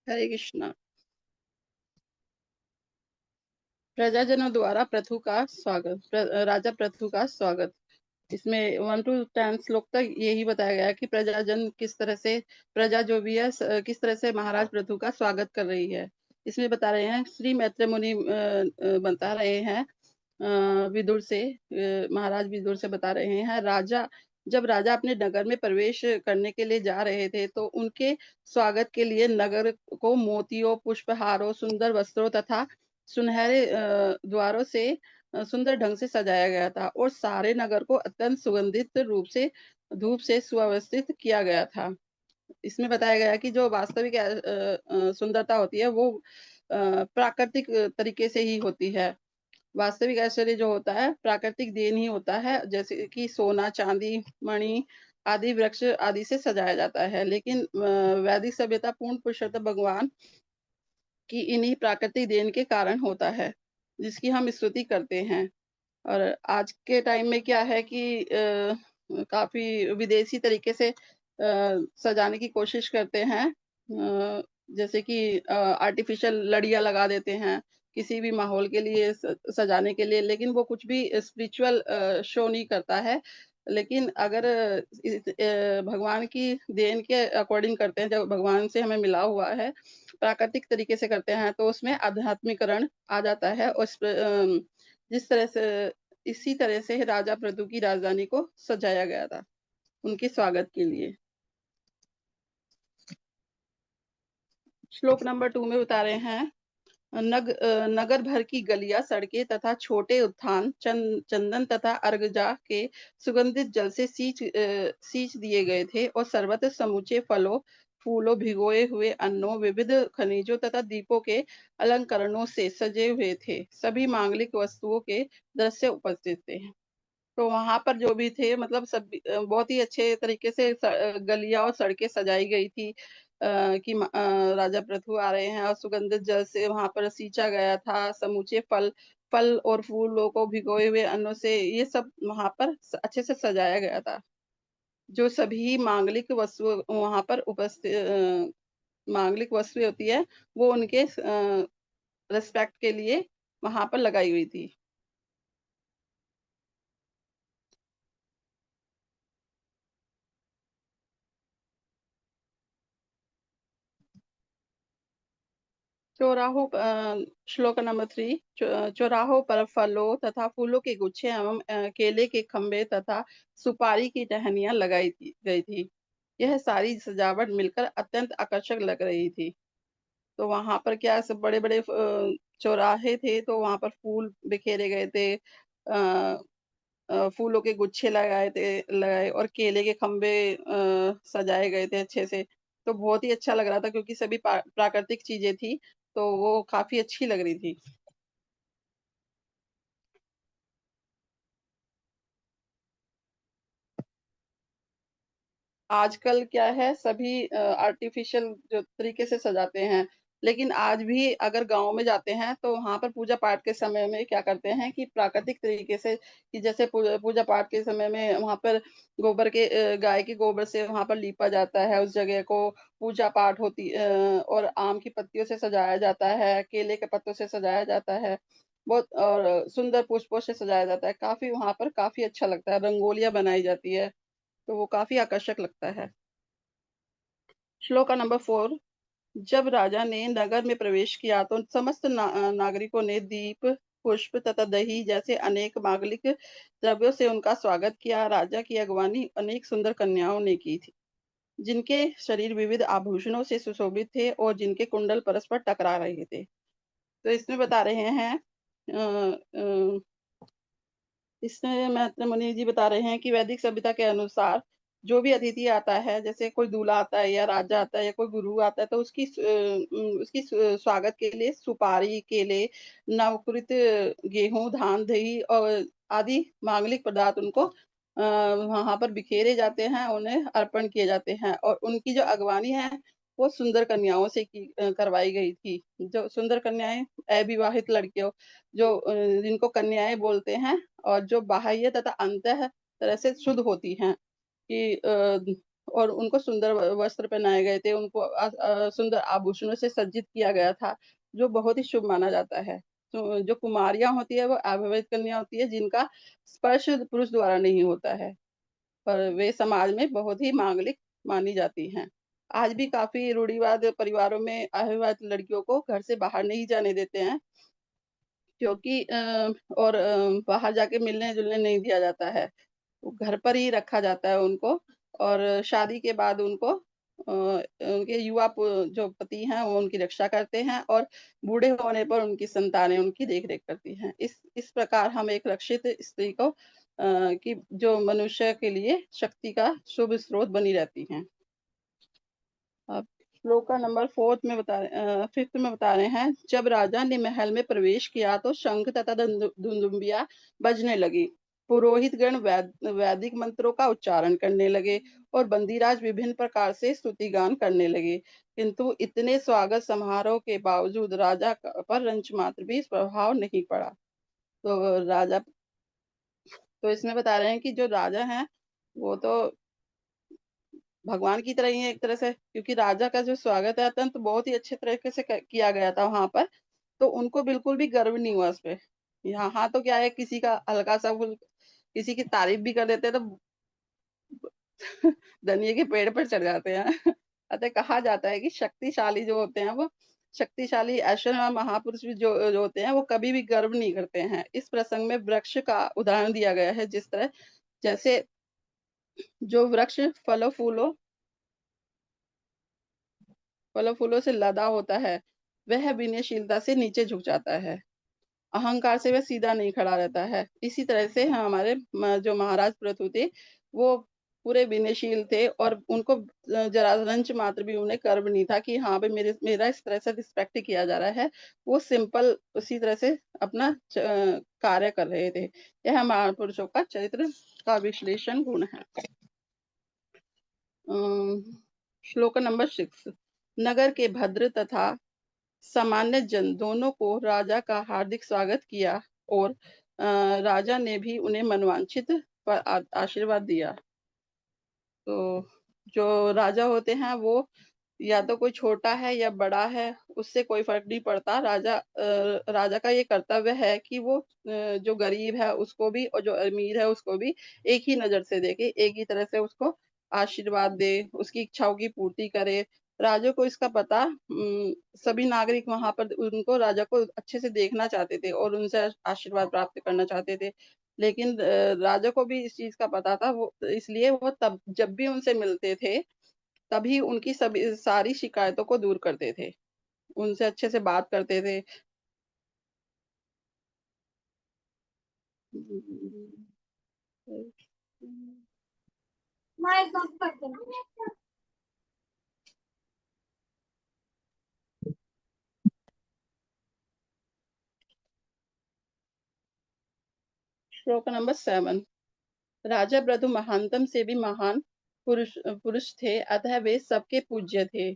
हरे कृष्णा। प्रजाजनों द्वारा प्रथु का स्वागत। राजा प्रथु का स्वागत। इसमें 1 to 10 श्लोक तक यही बताया गया है कि प्रजाजन किस तरह से, प्रजा जो भी है किस तरह से महाराज प्रथु का स्वागत कर रही है। इसमें बता रहे हैं, श्री मैत्र मुनि बता रहे हैं विदुर से, महाराज विदुर से बता रहे हैं, जब राजा अपने नगर में प्रवेश करने के लिए जा रहे थे तो उनके स्वागत के लिए नगर को मोतियों, पुष्पहारों, सुंदर वस्त्रों तथा सुनहरे द्वारों से सुंदर ढंग से सजाया गया था और सारे नगर को अत्यंत सुगंधित रूप से धूप से सुव्यवस्थित किया गया था। इसमें बताया गया कि जो वास्तविक सुंदरता होती है वो प्राकृतिक तरीके से ही होती है। वास्तविक ऐश्वर्य जो होता है प्राकृतिक देन ही होता है, जैसे कि सोना, चांदी, मणि आदि वृक्ष आदि से सजाया जाता है। लेकिन वैदिक सभ्यता पूर्ण पुरुषोत्तम भगवान की इन्हीं प्राकृतिक देन के कारण होता है, जिसकी हम स्तुति करते हैं। और आज के टाइम में क्या है कि काफ़ी विदेशी तरीके से सजाने की कोशिश करते हैं। जैसे कि आर्टिफ़िशियल लड़ियाँ लगा देते हैं, किसी भी माहौल के लिए सजाने के लिए, लेकिन वो कुछ भी स्पिरिचुअल शो नहीं करता है। लेकिन अगर भगवान की देन के अकॉर्डिंग करते हैं, जो भगवान से हमें मिला हुआ है, प्राकृतिक तरीके से करते हैं, तो उसमें आध्यात्मिकरण आ जाता है और जिस तरह से इसी तरह से राजा पृथु की राजधानी को सजाया गया था, उनके स्वागत के लिए। श्लोक नंबर 2 में बता रहे हैं, नगर भर की गलियां, सड़कें तथा छोटे उद्यान चंदन तथा अर्गजा के सुगंधित जल से सींच दिए गए थे और सर्वत्र समूचे फलों, फूलों, भिगोए हुए अन्नों, विविध खनिजों तथा दीपों के अलंकरणों से सजे हुए थे। सभी मांगलिक वस्तुओं के दृश्य उपस्थित थे। तो वहां पर जो भी थे, मतलब सब बहुत ही अच्छे तरीके से गलियां और सड़कें सजाई गई थी, कि राजा पृथु आ रहे हैं और सुगंधित जल से वहां पर सींचा गया था। समूचे फल फल और फूलों को भिगोए हुए अन्नों से ये सब वहां पर अच्छे से सजाया गया था। जो सभी मांगलिक वस्तु वहां पर उपस्थित, मांगलिक वस्तुएं होती है, वो उनके रिस्पेक्ट के लिए वहां पर लगाई हुई थी। श्लोक नंबर 3। चौराहों पर फलों तथा फूलों के गुच्छे एवं केले के खंभे तथा सुपारी की टहनियां गई थी। यह सारी सजावट मिलकर अत्यंत आकर्षक लग रही थी। तो वहां पर क्या, सब बड़े बड़े चौराहे थे, तो वहां पर फूल बिखेरे गए थे, फूलों के गुच्छे लगाए और केले के खंभे सजाए गए थे अच्छे से। तो बहुत ही अच्छा लग रहा था, क्योंकि सभी प्राकृतिक चीजें थी, तो वो काफी अच्छी लग रही थी। आजकल क्या है, सभी आर्टिफिशियल जो तरीके से सजाते हैं, लेकिन आज भी अगर गाँव में जाते हैं तो वहाँ पर पूजा पाठ के समय में क्या करते हैं कि प्राकृतिक तरीके से, कि जैसे पूजा पाठ के समय में वहाँ पर गाय के गोबर से वहाँ पर लीपा जाता है उस जगह को, पूजा पाठ और आम की पत्तियों से सजाया जाता है, केले के पत्तों से सजाया जाता है, बहुत और सुंदर पुष्पों से सजाया जाता है। काफ़ी वहाँ पर काफ़ी अच्छा लगता है, रंगोलियाँ बनाई जाती है, तो वो काफ़ी आकर्षक लगता है। श्लोक नंबर 4। जब राजा ने नगर में प्रवेश किया तो समस्त नागरिकों ने दीप, पुष्प तथा दही जैसे अनेक मांगलिक द्रव्यों से उनका स्वागत किया। राजा की अगवानी अनेक सुंदर कन्याओं ने की थी, जिनके शरीर विविध आभूषणों से सुशोभित थे और जिनके कुंडल परस्पर टकरा रहे थे। तो इसमें बता रहे हैं, इसमें महर्षि मुनि जी बता रहे हैं कि वैदिक सभ्यता के अनुसार जो भी अतिथि आता है, जैसे कोई दूल्हा आता है या राजा आता है या कोई गुरु आता है, तो उसकी स्वागत के लिए सुपारी, केले, नवकृत गेहूं, धान, दही और आदि मांगलिक पदार्थ उनको वहां पर बिखेरे जाते हैं, उन्हें अर्पण किए जाते हैं। और उनकी जो अगवानी है वो सुंदर कन्याओं से करवाई गई थी। जो सुंदर कन्याएं, अविवाहित लड़कियों, जिनको कन्याएं बोलते हैं, और जो बाह्य तथा अंतः तरह से शुद्ध होती हैं, कि और उनको सुंदर वस्त्र पहनाए गए थे, उनको सुंदर आभूषणों से सज्जित किया गया था, जो बहुत ही शुभ माना जाता है। तो जो कुमारियाँ होती है, वो अविवाहित कन्या होती है, जिनका स्पर्श पुरुष द्वारा नहीं होता है, पर वे समाज में बहुत ही मांगलिक मानी जाती हैं। आज भी काफ़ी रूढ़िवाद परिवारों में अविवाहित लड़कियों को घर से बाहर नहीं जाने देते हैं, क्योंकि बाहर जाके मिलने-जुलने नहीं दिया जाता है। वो घर पर ही रखा जाता है उनको, और शादी के बाद उनको उनके युवा जो पति हैं वो उनकी रक्षा करते हैं, और बूढ़े होने पर उनकी संतानें उनकी देख-रेख करती हैं। इस प्रकार हम एक रक्षित स्त्री को कि जो मनुष्य के लिए शक्ति का शुभ स्रोत बनी रहती हैं। अब श्लोक का नंबर 5th में बता रहे हैं, जब राजा ने महल में प्रवेश किया तो शंख तथा दुंदुभियां बजने लगी। पुरोहित गण वैदिक मंत्रों का उच्चारण करने लगे, और बंदीराज विभिन्न प्रकार से स्तुति गान करने लगे। किंतु इतने स्वागत समारोह के बावजूद राजा पर रंच मात्र भी प्रभाव नहीं पड़ा। तो राजा तो इसमें बता रहे हैं कि जो राजा हैं, वो तो भगवान की तरह ही है एक तरह से, क्योंकि राजा का जो स्वागत है अत्यंत बहुत ही अच्छे तरीके से किया गया था वहां पर, तो उनको बिल्कुल भी गर्व नहीं हुआ उस पे। यहाँ तो क्या है, किसी का हल्का सा फुल किसी की तारीफ भी कर देते हैं तो धनिये के पेड़ पर चढ़ जाते हैं। अतः कहा जाता है कि शक्तिशाली जो होते हैं, वो शक्तिशाली ऐश्वर्य महापुरुष भी जो होते हैं, वो कभी भी गर्व नहीं करते हैं। इस प्रसंग में वृक्ष का उदाहरण दिया गया है, जिस तरह जैसे जो वृक्ष फलों-फूलों से लदा होता है, वह विनयशीलता से नीचे झुक जाता है। अहंकार से वह सीधा नहीं खड़ा रहता है। इसी तरह से हमारे जो महाराज पृथु थे, वो पूरे विनयशील थे, और उनको जरा रंच मात्र भी उन्हें गर्व नहीं था कि हाँ भाई मेरा इस तरह से रिस्पेक्ट किया जा रहा है। वो सिंपल उसी तरह से अपना कार्य कर रहे थे। यह महापुरुषों का चरित्र का विश्लेषण गुण है। श्लोक नंबर 6। नगर के भद्र तथा सामान्य जन दोनों को राजा का हार्दिक स्वागत किया, और राजा ने भी उन्हें मनवांछित आशीर्वाद दिया। तो जो राजा होते हैं, वो या तो कोई छोटा है या बड़ा है, उससे कोई फर्क नहीं पड़ता। राजा का ये कर्तव्य है कि वो जो गरीब है उसको भी, और जो अमीर है उसको भी एक ही नजर से देखे, एक ही तरह से उसको आशीर्वाद दे, उसकी इच्छाओं की पूर्ति करे। राजा को इसका पता, सभी नागरिक वहां पर उनको राजा को अच्छे से देखना चाहते थे, और उनसे आशीर्वाद प्राप्त करना चाहते थे। लेकिन राजा को भी इस चीज का पता था, वो इसलिए वो तब जब भी उनसे मिलते थे, तभी उनकी सभी सारी शिकायतों को दूर करते थे, उनसे अच्छे से बात करते थे। श्लोक नंबर 7। राजा प्रथु महानतम से भी महान पुरुष थे, अतः वे सबके पूज्य थे।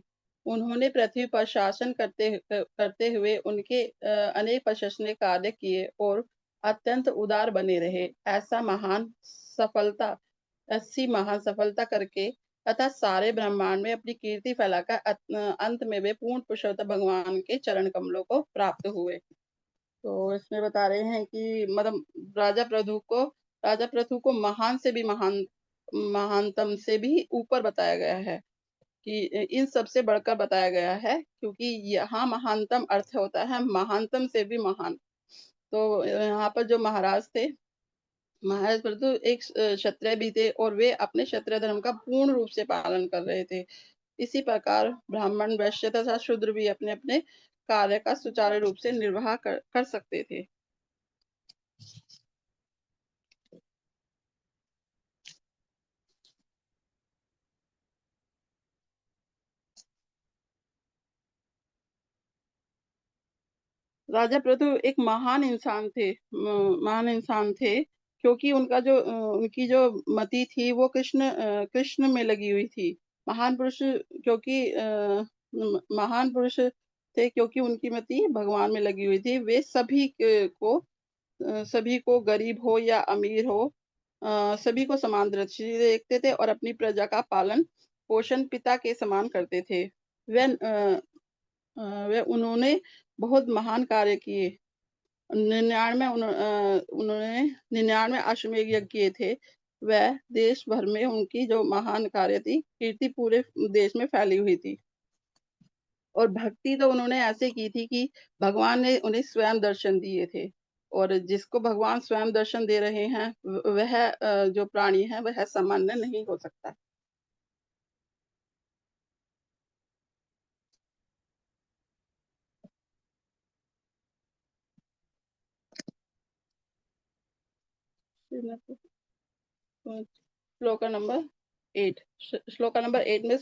उन्होंने पृथ्वी पर शासन करते हुए उनके अनेक प्रशंसनीय कार्य किए, और अत्यंत उदार बने रहे। ऐसी महान सफलता करके तथा सारे ब्रह्मांड में अपनी कीर्ति फैलाकर अंत में वे पूर्ण पुरुषोत्तम भगवान के चरण कमलों को प्राप्त हुए। तो इसमें बता रहे हैं कि मतलब राजा प्रथु को महान से भी महानतम से भी ऊपर बताया गया है, कि इन सबसे बढ़कर बताया गया है, क्योंकि यहाँ महानतम अर्थ होता है महानतम से भी महान। तो यहाँ पर जो महाराज थे, महाराज प्रथु एक क्षत्रिय भी थे, और वे अपने क्षत्रिय धर्म का पूर्ण रूप से पालन कर रहे थे। इसी प्रकार ब्राह्मण, वैश्य तथा शूद्र भी अपने अपने कार्य का सुचारू रूप से निर्वाह कर सकते थे। राजा पृथु एक महान इंसान थे, क्योंकि उनकी जो मति थी, वो कृष्ण में लगी हुई थी। महान पुरुष क्योंकि महान पुरुष थे, क्योंकि उनकी मति भगवान में लगी हुई थी। वे सभी को गरीब हो या अमीर हो, सभी को समान दृष्टि से देखते थे और अपनी प्रजा का पालन पोषण पिता के समान करते थे। वे उन्होंने बहुत महान कार्य किए। 99 उन्होंने 99 अश्वमेध यज्ञ किए थे। वह देश भर में उनकी जो महान कार्य थी, कीर्ति पूरे देश में फैली हुई थी। और भक्ति तो उन्होंने ऐसे की थी कि भगवान ने उन्हें स्वयं दर्शन दिए थे। और जिसको भगवान स्वयं दर्शन दे रहे हैं, वह जो प्राणी है वह सामान्य नहीं हो सकता। श्लोका नंबर 8। श्लोका नंबर 8 में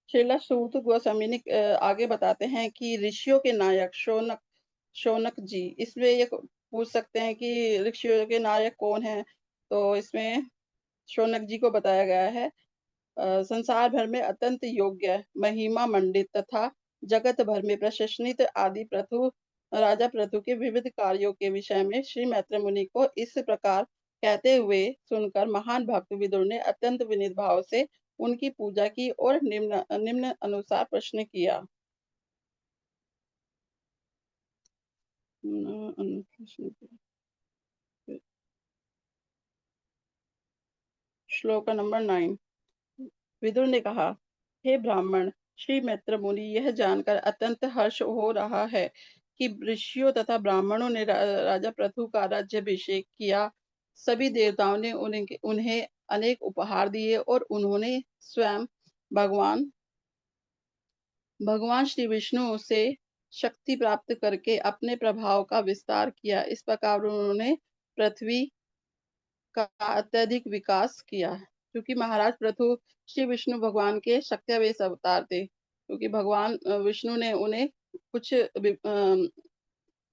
श्रीला सूत गोस्वामी ने आगे बताते हैं कि ऋषियों के नायक शौनक शौनक जी। इसमें ये पूछ सकते हैं कि ऋषियों के नायक कौन है, तो इसमें शौनक जी को बताया गया है। संसार भर में अत्यंत योग्य, महिमा मंडित तथा जगत भर में प्रशंसित आदि प्रथु राजा प्रथु के विविध कार्यों के विषय में श्री मैत्र मुनि को इस प्रकार कहते हुए सुनकर महान भक्त विदुर ने अत्यंत विनीत भाव से उनकी पूजा की और निम्न निम्न अनुसार प्रश्न किया। श्लोक नंबर 9। विदुर ने कहा, हे ब्राह्मण, श्री मैत्र मुनि, यह जानकर अत्यंत हर्ष हो रहा है कि ऋषियों तथा ब्राह्मणों ने राजा पृथु का राज्याभिषेक किया। सभी देवताओं ने उन्हें अनेक उपहार दिए और उन्होंने स्वयं भगवान भगवान श्री विष्णु से शक्ति प्राप्त करके अपने प्रभाव का विस्तार किया। इस प्रकार उन्होंने पृथ्वी का अत्यधिक विकास किया। क्योंकि महाराज पृथु श्री विष्णु भगवान के शक्त्यावेश अवतार थे। क्योंकि भगवान विष्णु ने उन्हें कुछ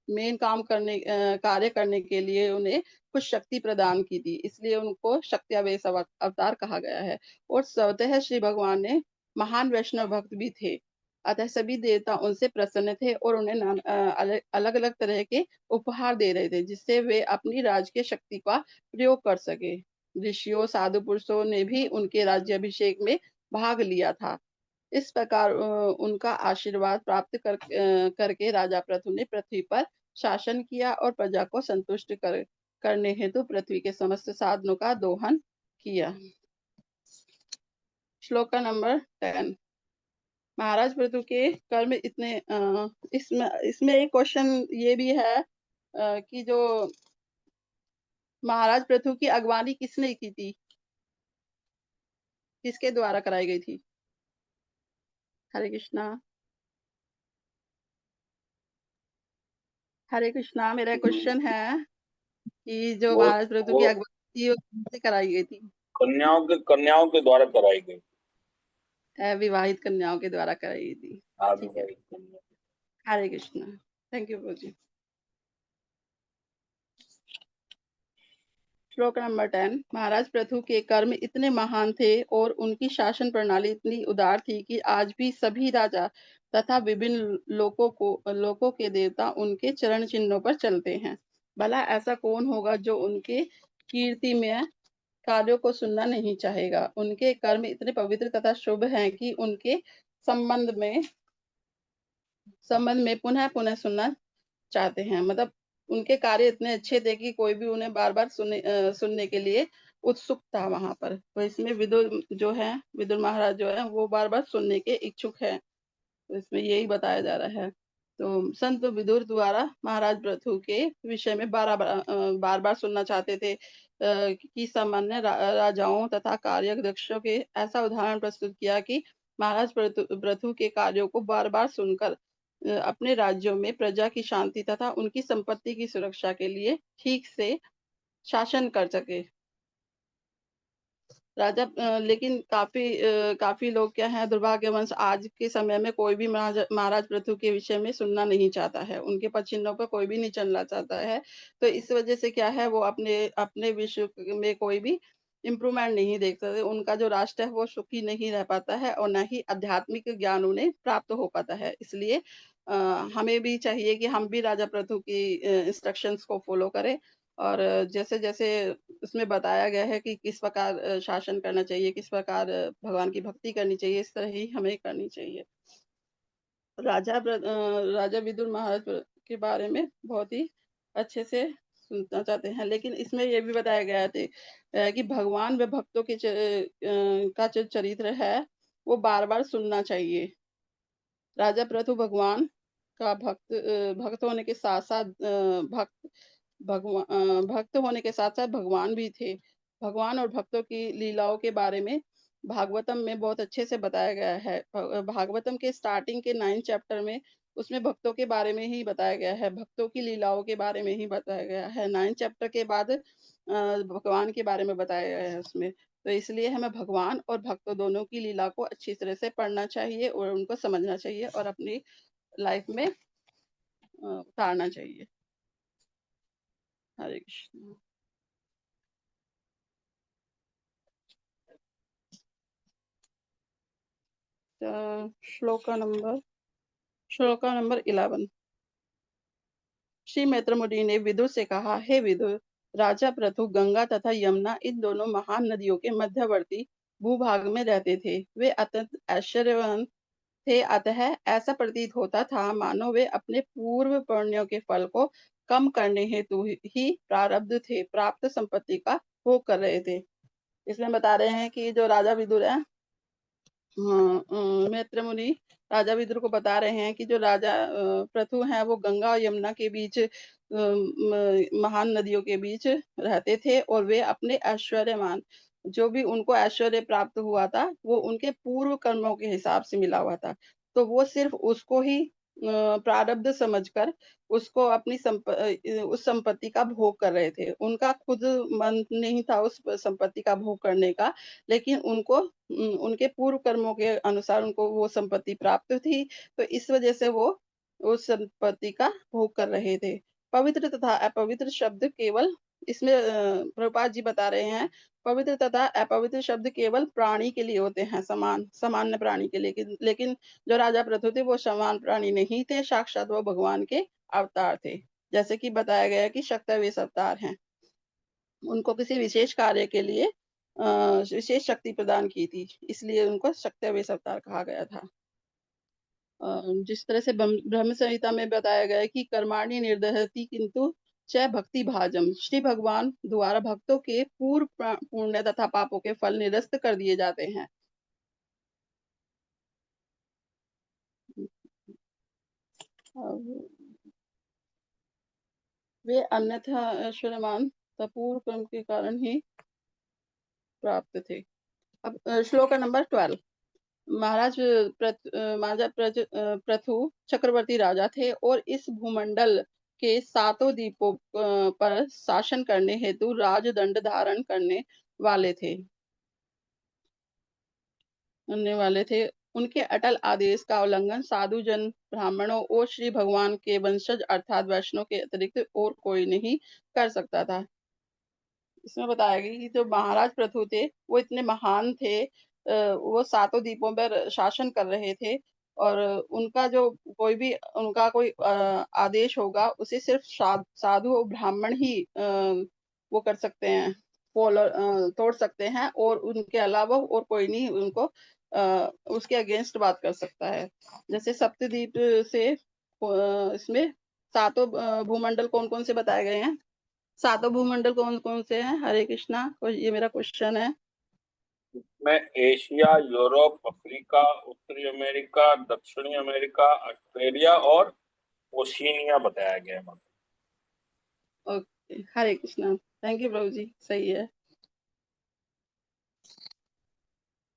मेन कार्य करने के लिए उन्हें कुछ शक्ति प्रदान की थी, इसलिए उनको शक्त्यावेश अवतार कहा गया है। और स्वतः श्री भगवान ने महान वैष्णव भक्त भी थे। अतः सभी देवता उनसे प्रसन्न थे और उन्हें अलग अलग तरह के उपहार दे रहे थे, जिससे वे अपनी राजकीय शक्ति का प्रयोग कर सके। ऋषियों साधु पुरुषों ने भी उनके राज्याभिषेक में भाग लिया था। इस प्रकार उनका आशीर्वाद प्राप्त करके राजा पृथु ने पृथ्वी पर शासन किया और प्रजा को संतुष्ट करने हेतु पृथ्वी के समस्त साधनों का दोहन किया। श्लोक नंबर 10। महाराज पृथु के कर्म इतने इसमें इसमें एक क्वेश्चन ये भी है कि जो महाराज पृथु की अगवानी किसने की थी, किसके द्वारा कराई गई थी? हरे कृष्णा। हरे कृष्णा। मेरा क्वेश्चन है कि जो वो महाराज पृथु की वो अगवानी थी वो किससे कराई गई थी? कन्याओं के द्वारा कराई गई। विवाहित कन्याओं के द्वारा कराई गई थी। हाँ, ठीक है। विवाहित कन्या। हरे कृष्णा। थैंक यू प्रभु जी। श्लोक नंबर 10। महाराज पृथु के कर्म इतने महान थे और उनकी शासन प्रणाली इतनी उदार थी कि आज भी सभी राजा तथा विभिन्न लोकों के देवता उनके चरण चिन्हों पर चलते हैं। भला ऐसा कौन होगा जो उनके कीर्ति में कार्यों को सुनना नहीं चाहेगा। उनके कर्म इतने पवित्र तथा शुभ हैं कि उनके संबंध में पुनः पुनः सुनना चाहते हैं। मतलब उनके कार्य इतने अच्छे थे कि कोई भी उन्हें बार बार सुनने के लिए उत्सुक था वहां पर। तो इसमें विदुर महाराज जो है वो बार बार सुनने के इच्छुक है। तो इसमें यही बताया जा रहा है। तो संत विदुर द्वारा महाराज पृथु के विषय में बार बार सुनना चाहते थे कि सामान्य राजाओं तथा कार्यदक्षों के ऐसा उदाहरण प्रस्तुत किया कि महाराज पृथु के कार्यों को बार बार सुनकर अपने राज्यों में प्रजा की शांति तथा उनकी संपत्ति की सुरक्षा के लिए ठीक से शासन कर सके। लेकिन काफी लोग क्या है, दुर्भाग्यवंश आज के समय में कोई भी महाराज पृथु के विषय में सुनना नहीं चाहता है। उनके पदचिन्हों पर कोई भी नहीं चलना चाहता है। तो इस वजह से क्या है, वो अपने अपने विश्व में कोई भी इम्प्रूवमेंट नहीं देख सकते। उनका जो राष्ट्र है वो सुखी नहीं रह पाता है और न ही आध्यात्मिक ज्ञान उन्हें प्राप्त हो पाता है। इसलिए हमें भी चाहिए कि हम भी राजा पृथु की इंस्ट्रक्शंस को फॉलो करें और जैसे-जैसे उसमें बताया गया है कि किस प्रकार शासन करना चाहिए, किस प्रकार भगवान की भक्ति करनी चाहिए, इस तरह ही हमें करनी चाहिए। राजा विदुर महाराज के बारे में बहुत ही अच्छे से सुनना चाहते हैं, लेकिन इसमें ये भी बताया गया कि भगवान व भक्तों के का जो चरित्र है, वो बार-बार सुनना चाहिए। राजा पृथु भगवान का भक्त होने के साथ-साथ भक्त होने के साथ-साथ भगवान भी थे। भगवान और भक्तों की लीलाओं के बारे में भागवतम में बहुत अच्छे से बताया गया है। भागवतम के स्टार्टिंग के 9 चैप्टर में उसमें भक्तों के बारे में ही बताया गया है, भक्तों की लीलाओं के बारे में ही बताया गया है। 9 चैप्टर के बाद भगवान के बारे में बताया गया है उसमें। तो इसलिए हमें भगवान और भक्तों दोनों की लीला को अच्छी तरह से पढ़ना चाहिए और उनको समझना चाहिए और अपनी लाइफ में उतारना चाहिए। हरे कृष्ण। अ, श्लोका नंबर श्लोका नंबर 11। श्री मैत्र मुनि ने विदुर से कहा, हे विदुर, राजा पृथु गंगा तथा यमुना इन दोनों महान नदियों के मध्यवर्ती भूभाग में रहते थे। वे अत्यंत ऐश्वर्यवान थे, अतः ऐसा प्रतीत होता था मानो वे अपने पूर्व पुण्यों के फल को कम करने हेतु ही प्रारब्ध थे प्राप्त संपत्ति का भोग कर रहे थे। इसमें बता रहे हैं कि जो राजा विदुर है, हाँ, मैत्र मुनि राजा विदुर को बता रहे हैं कि जो राजा पृथु हैं वो गंगा और यमुना के बीच महान नदियों के बीच रहते थे और वे अपने ऐश्वर्यमान जो भी उनको ऐश्वर्य प्राप्त हुआ था वो उनके पूर्व कर्मों के हिसाब से मिला हुआ था। तो वो सिर्फ उसको ही प्रारब्ध समझकर उसको अपनी उस संपत्ति का भोग कर रहे थे। उनका खुद मन नहीं था उस संपत्ति का भोग करने का, लेकिन उनको उनके पूर्व कर्मों के अनुसार उनको वो संपत्ति प्राप्त थी, तो इस वजह से वो उस संपत्ति का भोग कर रहे थे। पवित्र तथा अपवित्र शब्द केवल इसमें प्रभुपाद जी बता रहे हैं, पवित्र तथा अपवित्र शब्द केवल प्राणी के लिए होते हैं, सामान्य प्राणी के लिए। लेकिन जो राजा पृथु थे वो समान प्राणी नहीं थे, साक्षात वो भगवान के अवतार थे। जैसे कि बताया गया है कि शक्तावेश अवतार हैं। उनको किसी विशेष कार्य के लिए विशेष शक्ति प्रदान की थी, इसलिए उनको शक्तावेश अवतार कहा गया था। जिस तरह से ब्रह्म संहिता में बताया गया है कि कर्माणि निर्दहति किंतु च भक्ति भाजम, श्री भगवान द्वारा भक्तों के पूर्व पुण्य तथा पापों के फल निरस्त कर दिए जाते हैं। अब वे अन्यथा ऐश्वर्यवान पूर्व कर्म के कारण ही प्राप्त थे। अब श्लोक नंबर 12। पृथु चक्रवर्ती राजा थे और इस भूमंडल के सातों द्वीपों पर शासन करने हेतु राजदंड धारण करने वाले थे। उनके अटल आदेश का उल्लंघन साधु जन, ब्राह्मणों और श्री भगवान के वंशज अर्थात वैष्णव के अतिरिक्त और कोई नहीं कर सकता था। इसमें बताया गया कि जो महाराज पृथु थे वो इतने महान थे, वो सातों द्वीपों पर शासन कर रहे थे और उनका जो कोई भी उनका कोई आदेश होगा उसे सिर्फ साधु और ब्राह्मण ही वो कर सकते हैं, फॉलो तोड़ सकते हैं और उनके अलावा और कोई नहीं उनको उसके अगेंस्ट बात कर सकता है। जैसे सप्तद्वीप से इसमें सातों भूमंडल कौन-कौन से बताए गए हैं? सातों भूमंडल कौन-कौन से हैं? हरे कृष्णा। ये मेरा क्वेश्चन है। में एशिया, यूरोप, अफ्रीका, उत्तरी अमेरिका, दक्षिणी अमेरिका, ऑस्ट्रेलिया और ओशिनिया बताया गया है। Okay, Hare Krishna. Thank you प्रभु जी, सही है।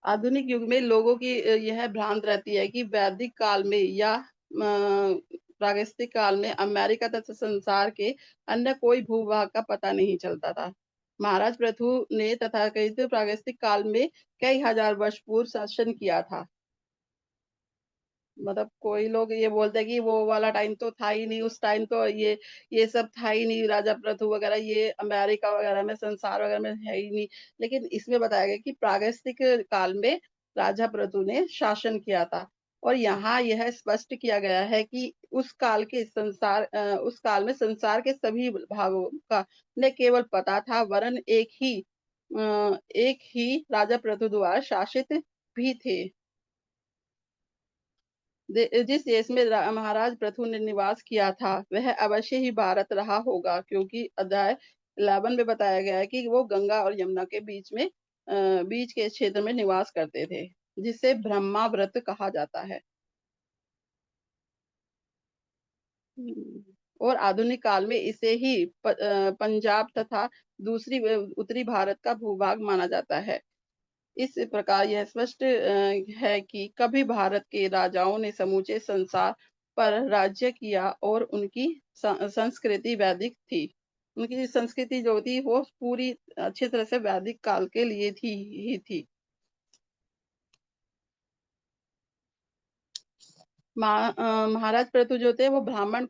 आधुनिक युग में लोगों की यह भ्रांत रहती है कि वैदिक काल में या प्रागैतिक काल में अमेरिका तथा संसार के अन्य कोई भूभाग का पता नहीं चलता था। महाराज पृथु ने तथाकथित प्रागैतिक काल में कई हजार वर्ष पूर्व शासन किया था। मतलब कोई लोग ये बोलते हैं कि वो वाला टाइम तो था ही नहीं, उस टाइम तो ये सब था ही नहीं, राजा प्रथु वगैरह ये अमेरिका वगैरह में संसार वगैरह में है ही नहीं। लेकिन इसमें बताया गया कि प्रागैतिक काल में राजा प्रथु ने शासन किया था। और यहाँ यह स्पष्ट किया गया है कि उस काल में संसार के सभी भागों का न केवल पता था, वरन एक ही राजा प्रथु द्वारा शासित भी थे। जिस देश में महाराज प्रथु ने निवास किया था, वह अवश्य ही भारत रहा होगा, क्योंकि अध्याय 11 में बताया गया है कि वो गंगा और यमुना के बीच के क्षेत्र में निवास करते थे, जिसे ब्रह्माव्रत कहा जाता है। और आधुनिक काल में इसे ही पंजाब तथा दूसरी उत्तरी भारत का भूभाग माना जाता है। इस प्रकार यह स्पष्ट है कि कभी भारत के राजाओं ने समूचे संसार पर राज्य किया और उनकी संस्कृति वैदिक थी। उनकी संस्कृति जो थी वो पूरी अच्छी तरह से वैदिक काल के लिए थी। महाराज प्रथु जो थे वो ब्राह्मण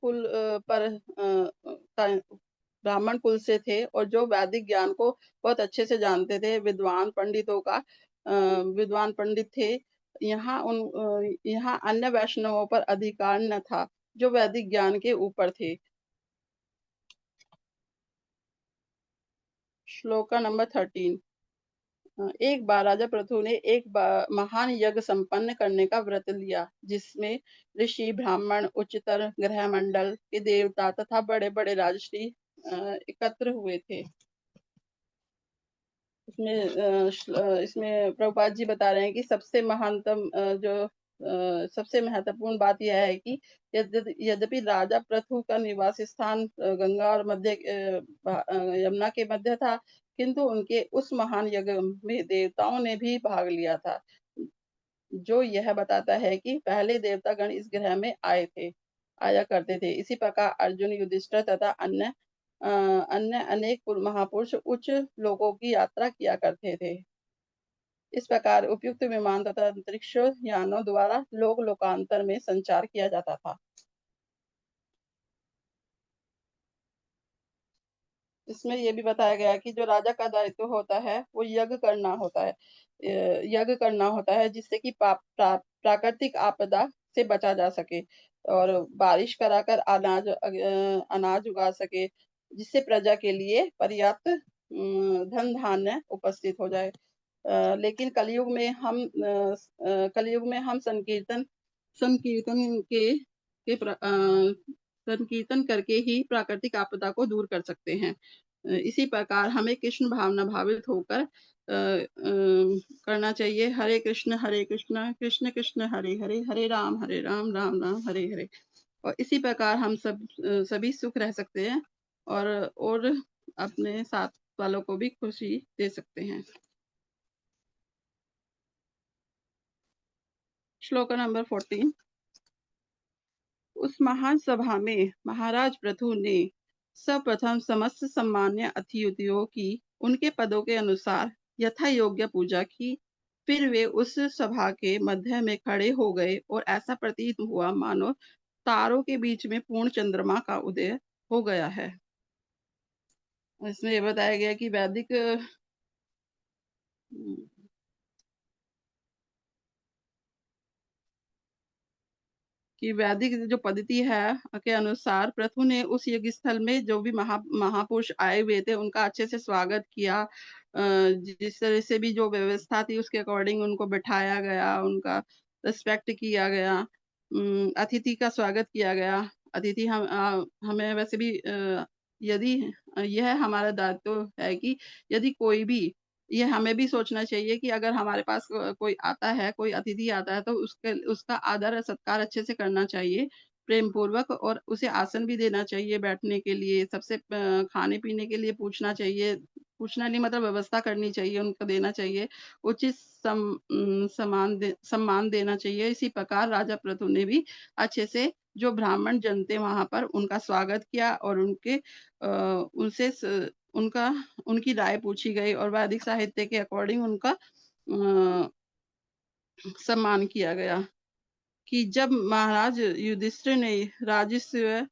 कुल से थे और जो वैदिक ज्ञान को बहुत अच्छे से जानते थे, विद्वान पंडित थे। यहाँ अन्य वैष्णवों पर अधिकार न था जो वैदिक ज्ञान के ऊपर थे। श्लोका नंबर 13। एक बार राजा प्रथु ने महान यज्ञ संपन्न करने का व्रत लिया, जिसमें ऋषि, ब्राह्मण, उच्चतर ग्रह मंडल के देवता तथा बड़े बड़े राजश्री एकत्र हुए थे। इसमें प्रभुपाद जी बता रहे हैं कि सबसे महत्वपूर्ण बात यह है कि यद्यपि राजा प्रथु का निवास स्थान गंगा और यमुना के मध्य था, किंतु उनके उस महान यज्ञ में देवताओं ने भी भाग लिया था, जो यह बताता है कि पहले देवतागण इस ग्रह में आया करते थे। इसी प्रकार अर्जुन, युधिष्ठिर तथा अन्य अनेक महापुरुष उच्च लोकों की यात्रा किया करते थे। इस प्रकार उपयुक्त विमान तथा अंतरिक्ष यानों द्वारा लोकांतर में संचार किया जाता था। इसमें यह भी बताया गया कि जो राजा का दायित्व होता है वो यज्ञ करना होता है, जिससे कि प्राकृतिक आपदा से बचा जा सके और बारिश कराकर अनाज उगा सके, जिससे प्रजा के लिए पर्याप्त धन धान्य उपस्थित हो जाए। लेकिन कलयुग में हम संकीर्तन करके ही प्राकृतिक आपदा को दूर कर सकते हैं। इसी प्रकार हमें कृष्ण भावना भावित होकर करना चाहिए। हरे कृष्ण कृष्ण कृष्ण हरे हरे, हरे राम राम राम हरे हरे। और इसी प्रकार हम सभी सुख रह सकते हैं और अपने साथ वालों को भी खुशी दे सकते हैं। श्लोक नंबर 14। उस महान सभा में महाराज प्रथु ने सर्वप्रथम समस्त सम्मान्य अतिथियों की उनके पदों के अनुसार यथा योग्य पूजा की। फिर वे उस सभा के मध्य में खड़े हो गए और ऐसा प्रतीत हुआ मानो तारों के बीच में पूर्ण चंद्रमा का उदय हो गया है। इसमें यह बताया गया कि वैदिक जो पद्धति है के अनुसार प्रथु ने उस यज्ञ स्थल में जो भी महापुरुष आए हुए थे उनका अच्छे से स्वागत किया। जिस तरह से भी जो व्यवस्था थी उसके अकॉर्डिंग उनको बिठाया गया, उनका रिस्पेक्ट किया गया, अतिथि का स्वागत किया गया। अतिथि हमें वैसे भी यदि यह हमारा दायित्व है कि यदि कोई भी, ये हमें भी सोचना चाहिए कि अगर हमारे पास कोई आता है, कोई अतिथि आता है, तो उसका आदर सत्कार अच्छे से करना चाहिए, प्रेम पूर्वक, और उसे आसन भी देना चाहिए बैठने के लिए। सबसे खाने पीने के लिए पूछना नहीं, मतलब व्यवस्था करनी चाहिए, उनको देना चाहिए, उचित सम्मान देना चाहिए। इसी प्रकार राजा प्रथु ने भी अच्छे से जो ब्राह्मण जन थे वहां पर उनका स्वागत किया और उनकी राय पूछी गई और वैदिक साहित्य के अकॉर्डिंग उनका सम्मान किया गया। कि जब महाराज युधिष्ठिर ने राजस्व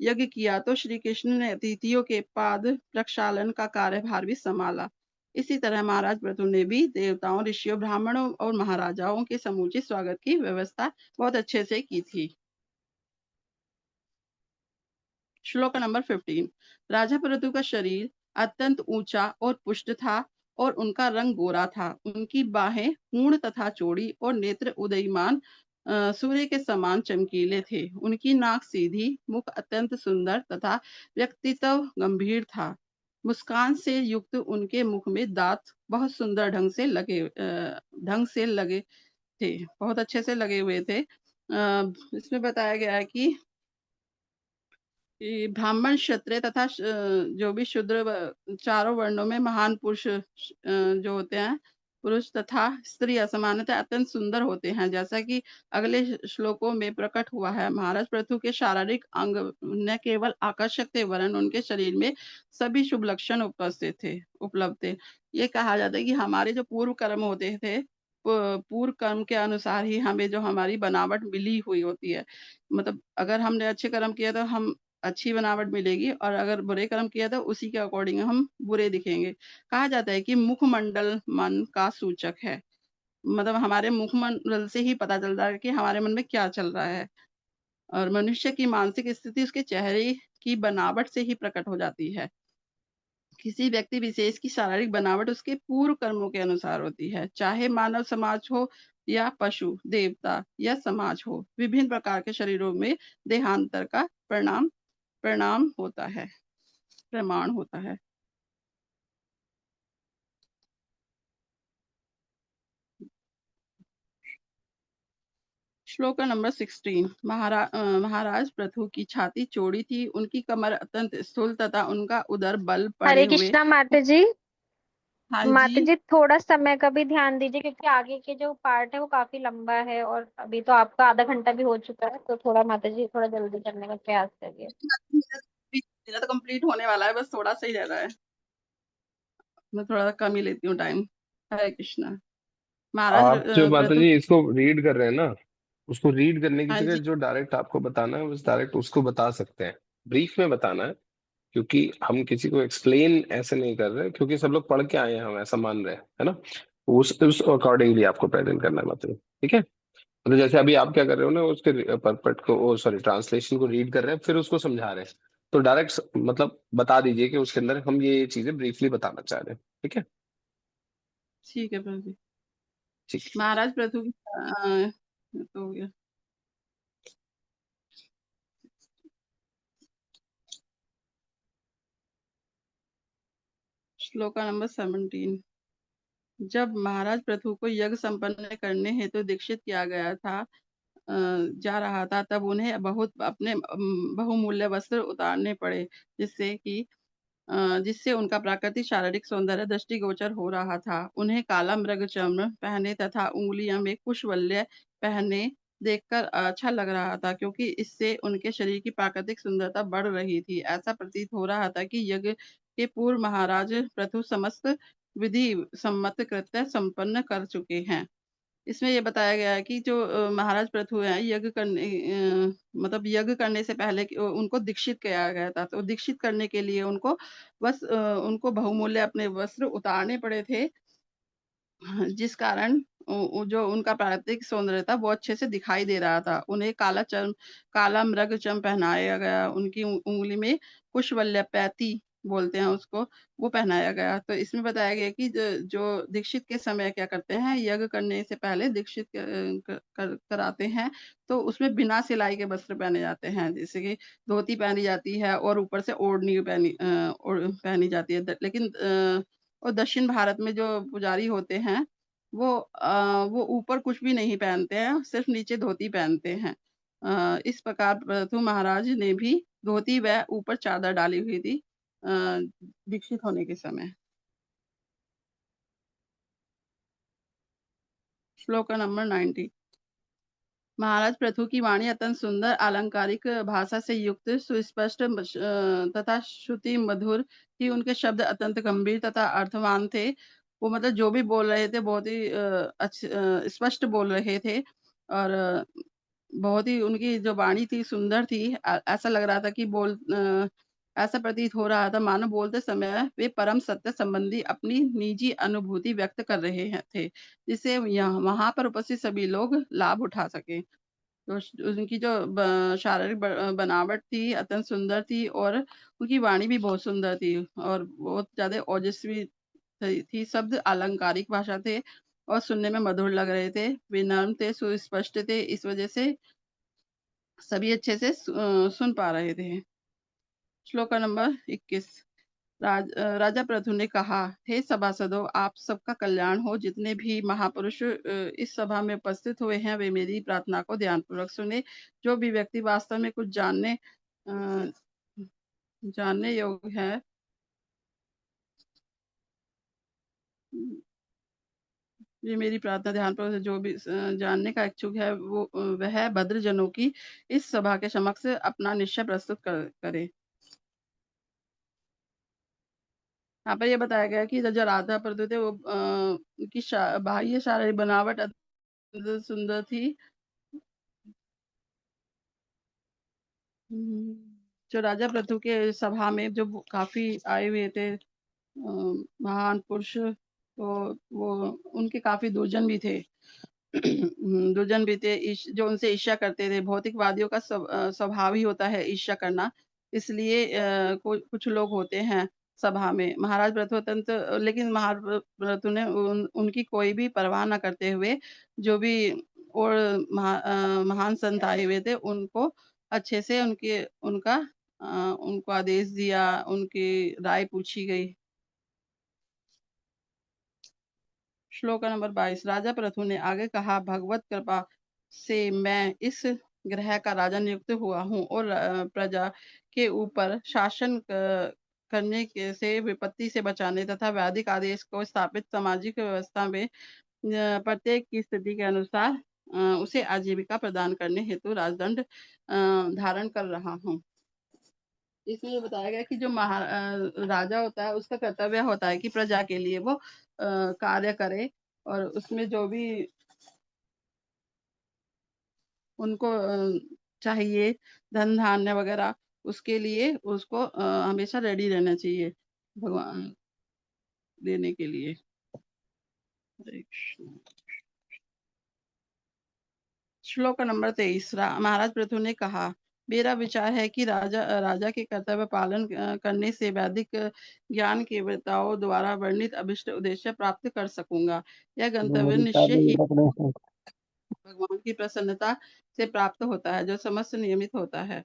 यज्ञ किया तो श्री कृष्ण ने अतिथियों के पाद प्रक्षालन का कार्यभार भी संभाला। इसी तरह महाराज प्रथु ने भी देवताओं, ऋषियों, ब्राह्मणों और महाराजाओं के समुचित स्वागत की व्यवस्था बहुत अच्छे से की थी। श्लोक नंबर 15। राजा प्रतु का शरीर अत्यंत ऊंचा और पुष्ट था और उनका रंग गोरा था। उनकी बाहें पूर्ण तथा चौड़ी और नेत्र उदयमान सूर्य के समान चमकीले थे। उनकी नाक सीधी, मुख अत्यंत सुंदर तथा व्यक्तित्व गंभीर था। मुस्कान से युक्त उनके मुख में दांत बहुत सुंदर ढंग से लगे थे, बहुत अच्छे से लगे हुए थे। इसमें बताया गया है कि ब्राह्मण, क्षत्रिय तथा जो भी शूद्र चारों वर्णों में महान पुरुष जो होते हैं, पुरुष तथा स्त्री असमानतः अत्यंत सुंदर होते हैं। जैसा कि अगले श्लोकों में प्रकट हुआ है, महाराज पृथु के शारीरिक अंग न केवल आकर्षक थे वरन उनके शरीर में सभी शुभ लक्षण उपलब्ध थे। ये कहा जाता है कि हमारे जो पूर्व कर्म होते थे, पूर्व कर्म के अनुसार ही हमें जो हमारी बनावट मिली हुई होती है। मतलब अगर हमने अच्छे कर्म किया तो हम अच्छी बनावट मिलेगी और अगर बुरे कर्म किया तो उसी के अकॉर्डिंग हम बुरे दिखेंगे। कहा जाता है कि मुखमंडल मन का सूचक है। मतलब हमारे मुखमंडल से ही पता चलता है कि हमारे मन में क्या चल रहा है और मनुष्य की मानसिक स्थिति उसके चेहरे की बनावट से ही प्रकट हो जाती है। किसी व्यक्ति विशेष की शारीरिक बनावट उसके पूर्व कर्मों के अनुसार होती है, चाहे मानव समाज हो या पशु, देवता या समाज हो। विभिन्न प्रकार के शरीरों में देहांतर का प्रणाम होता है, प्रमाण होता है। श्लोक नंबर 16। महाराज पृथु की छाती चौड़ी थी, उनकी कमर अत्यंत स्थूल तथा उनका उदर बल पड़े हरे हुए। कृष्णा माता जी। हाँ माता जी। जी थोड़ा समय का भी ध्यान दीजिए, क्योंकि आगे के जो पार्ट है वो काफी लंबा है और अभी तो आपका आधा घंटा भी हो चुका है, तो थोड़ा माता जी थोड़ा जल्दी करने का प्रयास करिए। मेरा तो कंप्लीट होने वाला है, बस थोड़ा सा ही रह रहा है। मैं थोड़ा कम ही लेती हूँ टाइम। हरे कृष्णा। महाराज आप जो माता पृथु। जी इसको रीड कर रहे हैं ना, उसको रीड करने की हाँ जगह जी। जो डायरेक्ट आपको बताना है बस डायरेक्ट उसको बता सकते हैं। ब्रीफ में बताना है, क्योंकि हम किसी को एक्सप्लेन ऐसे नहीं कर रहे, क्योंकि सब लोग पढ़ के आए हैं, हम ऐसा मान रहे हैं, है ना। उस अकॉर्डिंगली आपको प्रेजेंट करना है मतलब, ठीक है। मतलब जैसे अभी आप क्या कर रहे हो ना, उसके परपेट को, सॉरी, ट्रांसलेशन को रीड कर रहे हैं फिर उसको समझा रहे हैं, तो डायरेक्ट मतलब बता दीजिए कि उसके अंदर हम ये चीजें ब्रीफली बताना चाह रहे हैं, ठीक है। ठीक है प्रभु जी। ठीक। महाराज पृथु तो हो गया। श्लोक नंबर 17। जब महाराज पृथु को यज्ञ संपन्न करने हेतु दीक्षित किया गया था, जा रहा था, तब उन्हें बहुत अपने बहुमूल्य वस्त्र उतारने पड़े, जिससे उनका प्राकृतिक शारीरिक सौंदर्य दृष्टिगोचर हो रहा था। उन्हें काला मृग चर्म पहने तथा उंगलियों में कुशवल्य पहने देखकर अच्छा लग रहा था, क्योंकि इससे उनके शरीर की प्राकृतिक सुंदरता बढ़ रही थी। ऐसा प्रतीत हो रहा था कि यज्ञ के पूर्व महाराज पृथु समस्त विधि सम्मत कृत्य संपन्न कर चुके हैं। इसमें ये बताया गया है कि जो महाराज पृथु हैं, मतलब यज्ञ करने से पहले उनको दीक्षित किया गया था, तो दीक्षित करने के लिए उनको बहुमूल्य अपने वस्त्र उतारने पड़े थे। जिस कारण जो उनका प्राकृतिक सौंदर्यता वो अच्छे से दिखाई दे रहा था। उन्हें काला मृग चर्म पहनाया गया। उनकी उंगली में कुशवल्य पैती बोलते हैं उसको, वो पहनाया गया। तो इसमें बताया गया कि जो दीक्षित के समय क्या करते हैं, यज्ञ करने से पहले दीक्षित कराते हैं, तो उसमें बिना सिलाई के वस्त्र पहने जाते हैं। जैसे कि धोती पहनी जाती है और ऊपर से ओढ़नी पहनी जाती है। लेकिन और दक्षिण भारत में जो पुजारी होते हैं, वो ऊपर कुछ भी नहीं पहनते हैं, सिर्फ नीचे धोती पहनते हैं। इस प्रकार पृथु महाराज ने भी धोती व ऊपर चादर डाली हुई थी दीक्षित होने के समय। श्लोक नंबर 90। महाराज पृथु की वाणी अत्यंत सुंदर, अलंकारिक भाषा से युक्त, सुस्पष्ट तथा श्रुति मधुर थी। उनके शब्द अत्यंत गंभीर तथा अर्थवान थे। वो मतलब जो भी बोल रहे थे बहुत ही स्पष्ट बोल रहे थे और बहुत ही उनकी जो वाणी थी सुंदर थी। ऐसा लग रहा था कि ऐसा प्रतीत हो रहा था मानो बोलते समय वे परम सत्य संबंधी अपनी निजी अनुभूति व्यक्त कर रहे थे, जिससे वहां पर उपस्थित सभी लोग लाभ उठा सके। तो उनकी जो शारीरिक बनावट थी अत्यंत सुंदर थी, और उनकी वाणी भी बहुत सुंदर थी और बहुत ज्यादा ओजस्वी थी। शब्द अलंकारिक भाषा थे और सुनने में मधुर लग रहे थे, विनम्र थे, सुस्पष्ट थे। इस वजह से सभी अच्छे से सुन पा रहे थे। श्लोक नंबर 21। राजा पृथु ने कहा, हे सभासदों, आप सबका कल्याण हो। जितने भी महापुरुष इस सभा में उपस्थित हुए हैं वे मेरी प्रार्थना को ध्यानपूर्वक सुने। जो भी व्यक्ति वास्तव में कुछ जानने योग्य है, ये मेरी प्रार्थना ध्यानपूर्वक, जो भी जानने का इच्छुक है वो वह भद्रजनों की इस सभा के समक्ष अपना निश्चय प्रस्तुत करे। यहाँ पर ये बताया गया कि जो राधा प्रदू थे वो उनकी बाह्य शारीरिक बनावट अत्यंत सुंदर थी। जो राजा प्रथु के सभा में जो काफी आए हुए थे महान पुरुष, तो वो उनके काफी दुर्जन भी थे। दुर्जन भी थे जो उनसे ईर्ष्या करते थे। भौतिकवादियों का स्वभाव ही होता है ईर्ष्या करना। इसलिए कुछ लोग होते हैं सभा में। महाराज प्रथु लेकिन महाराज प्रथु ने उनकी कोई भी परवाह न करते हुए जो भी और महान संत आए हुए थे उनको अच्छे से उनको आदेश दिया, उनकी राय पूछी गई। श्लोक नंबर 22। राजा पृथु ने आगे कहा, भगवत कृपा से मैं इस ग्रह का राजा नियुक्त हुआ हूँ और प्रजा के ऊपर शासन करने से विपत्ति से बचाने तथा वैदिक आदेश को स्थापित सामाजिक व्यवस्था में प्रत्येक की स्थिति के अनुसार उसे आजीविका प्रदान करने हेतु राजदंड धारण कर रहा हूँ। इसमें ये बताया गया कि जो राजा होता है उसका कर्तव्य होता है कि प्रजा के लिए वो कार्य करे, और उसमें जो भी उनको चाहिए धन धान्य वगैरह, उसके लिए उसको हमेशा रेडी रहना चाहिए भगवान देने के लिए। श्लोक नंबर 23। महाराज पृथु ने कहा, मेरा विचार है कि राजा के कर्तव्य पालन करने से वैदिक ज्ञान के वक्ताओं द्वारा वर्णित अभिष्ट उद्देश्य प्राप्त कर सकूंगा। यह गंतव्य निश्चय ही भगवान की प्रसन्नता से प्राप्त होता है जो समस्त नियमित होता है।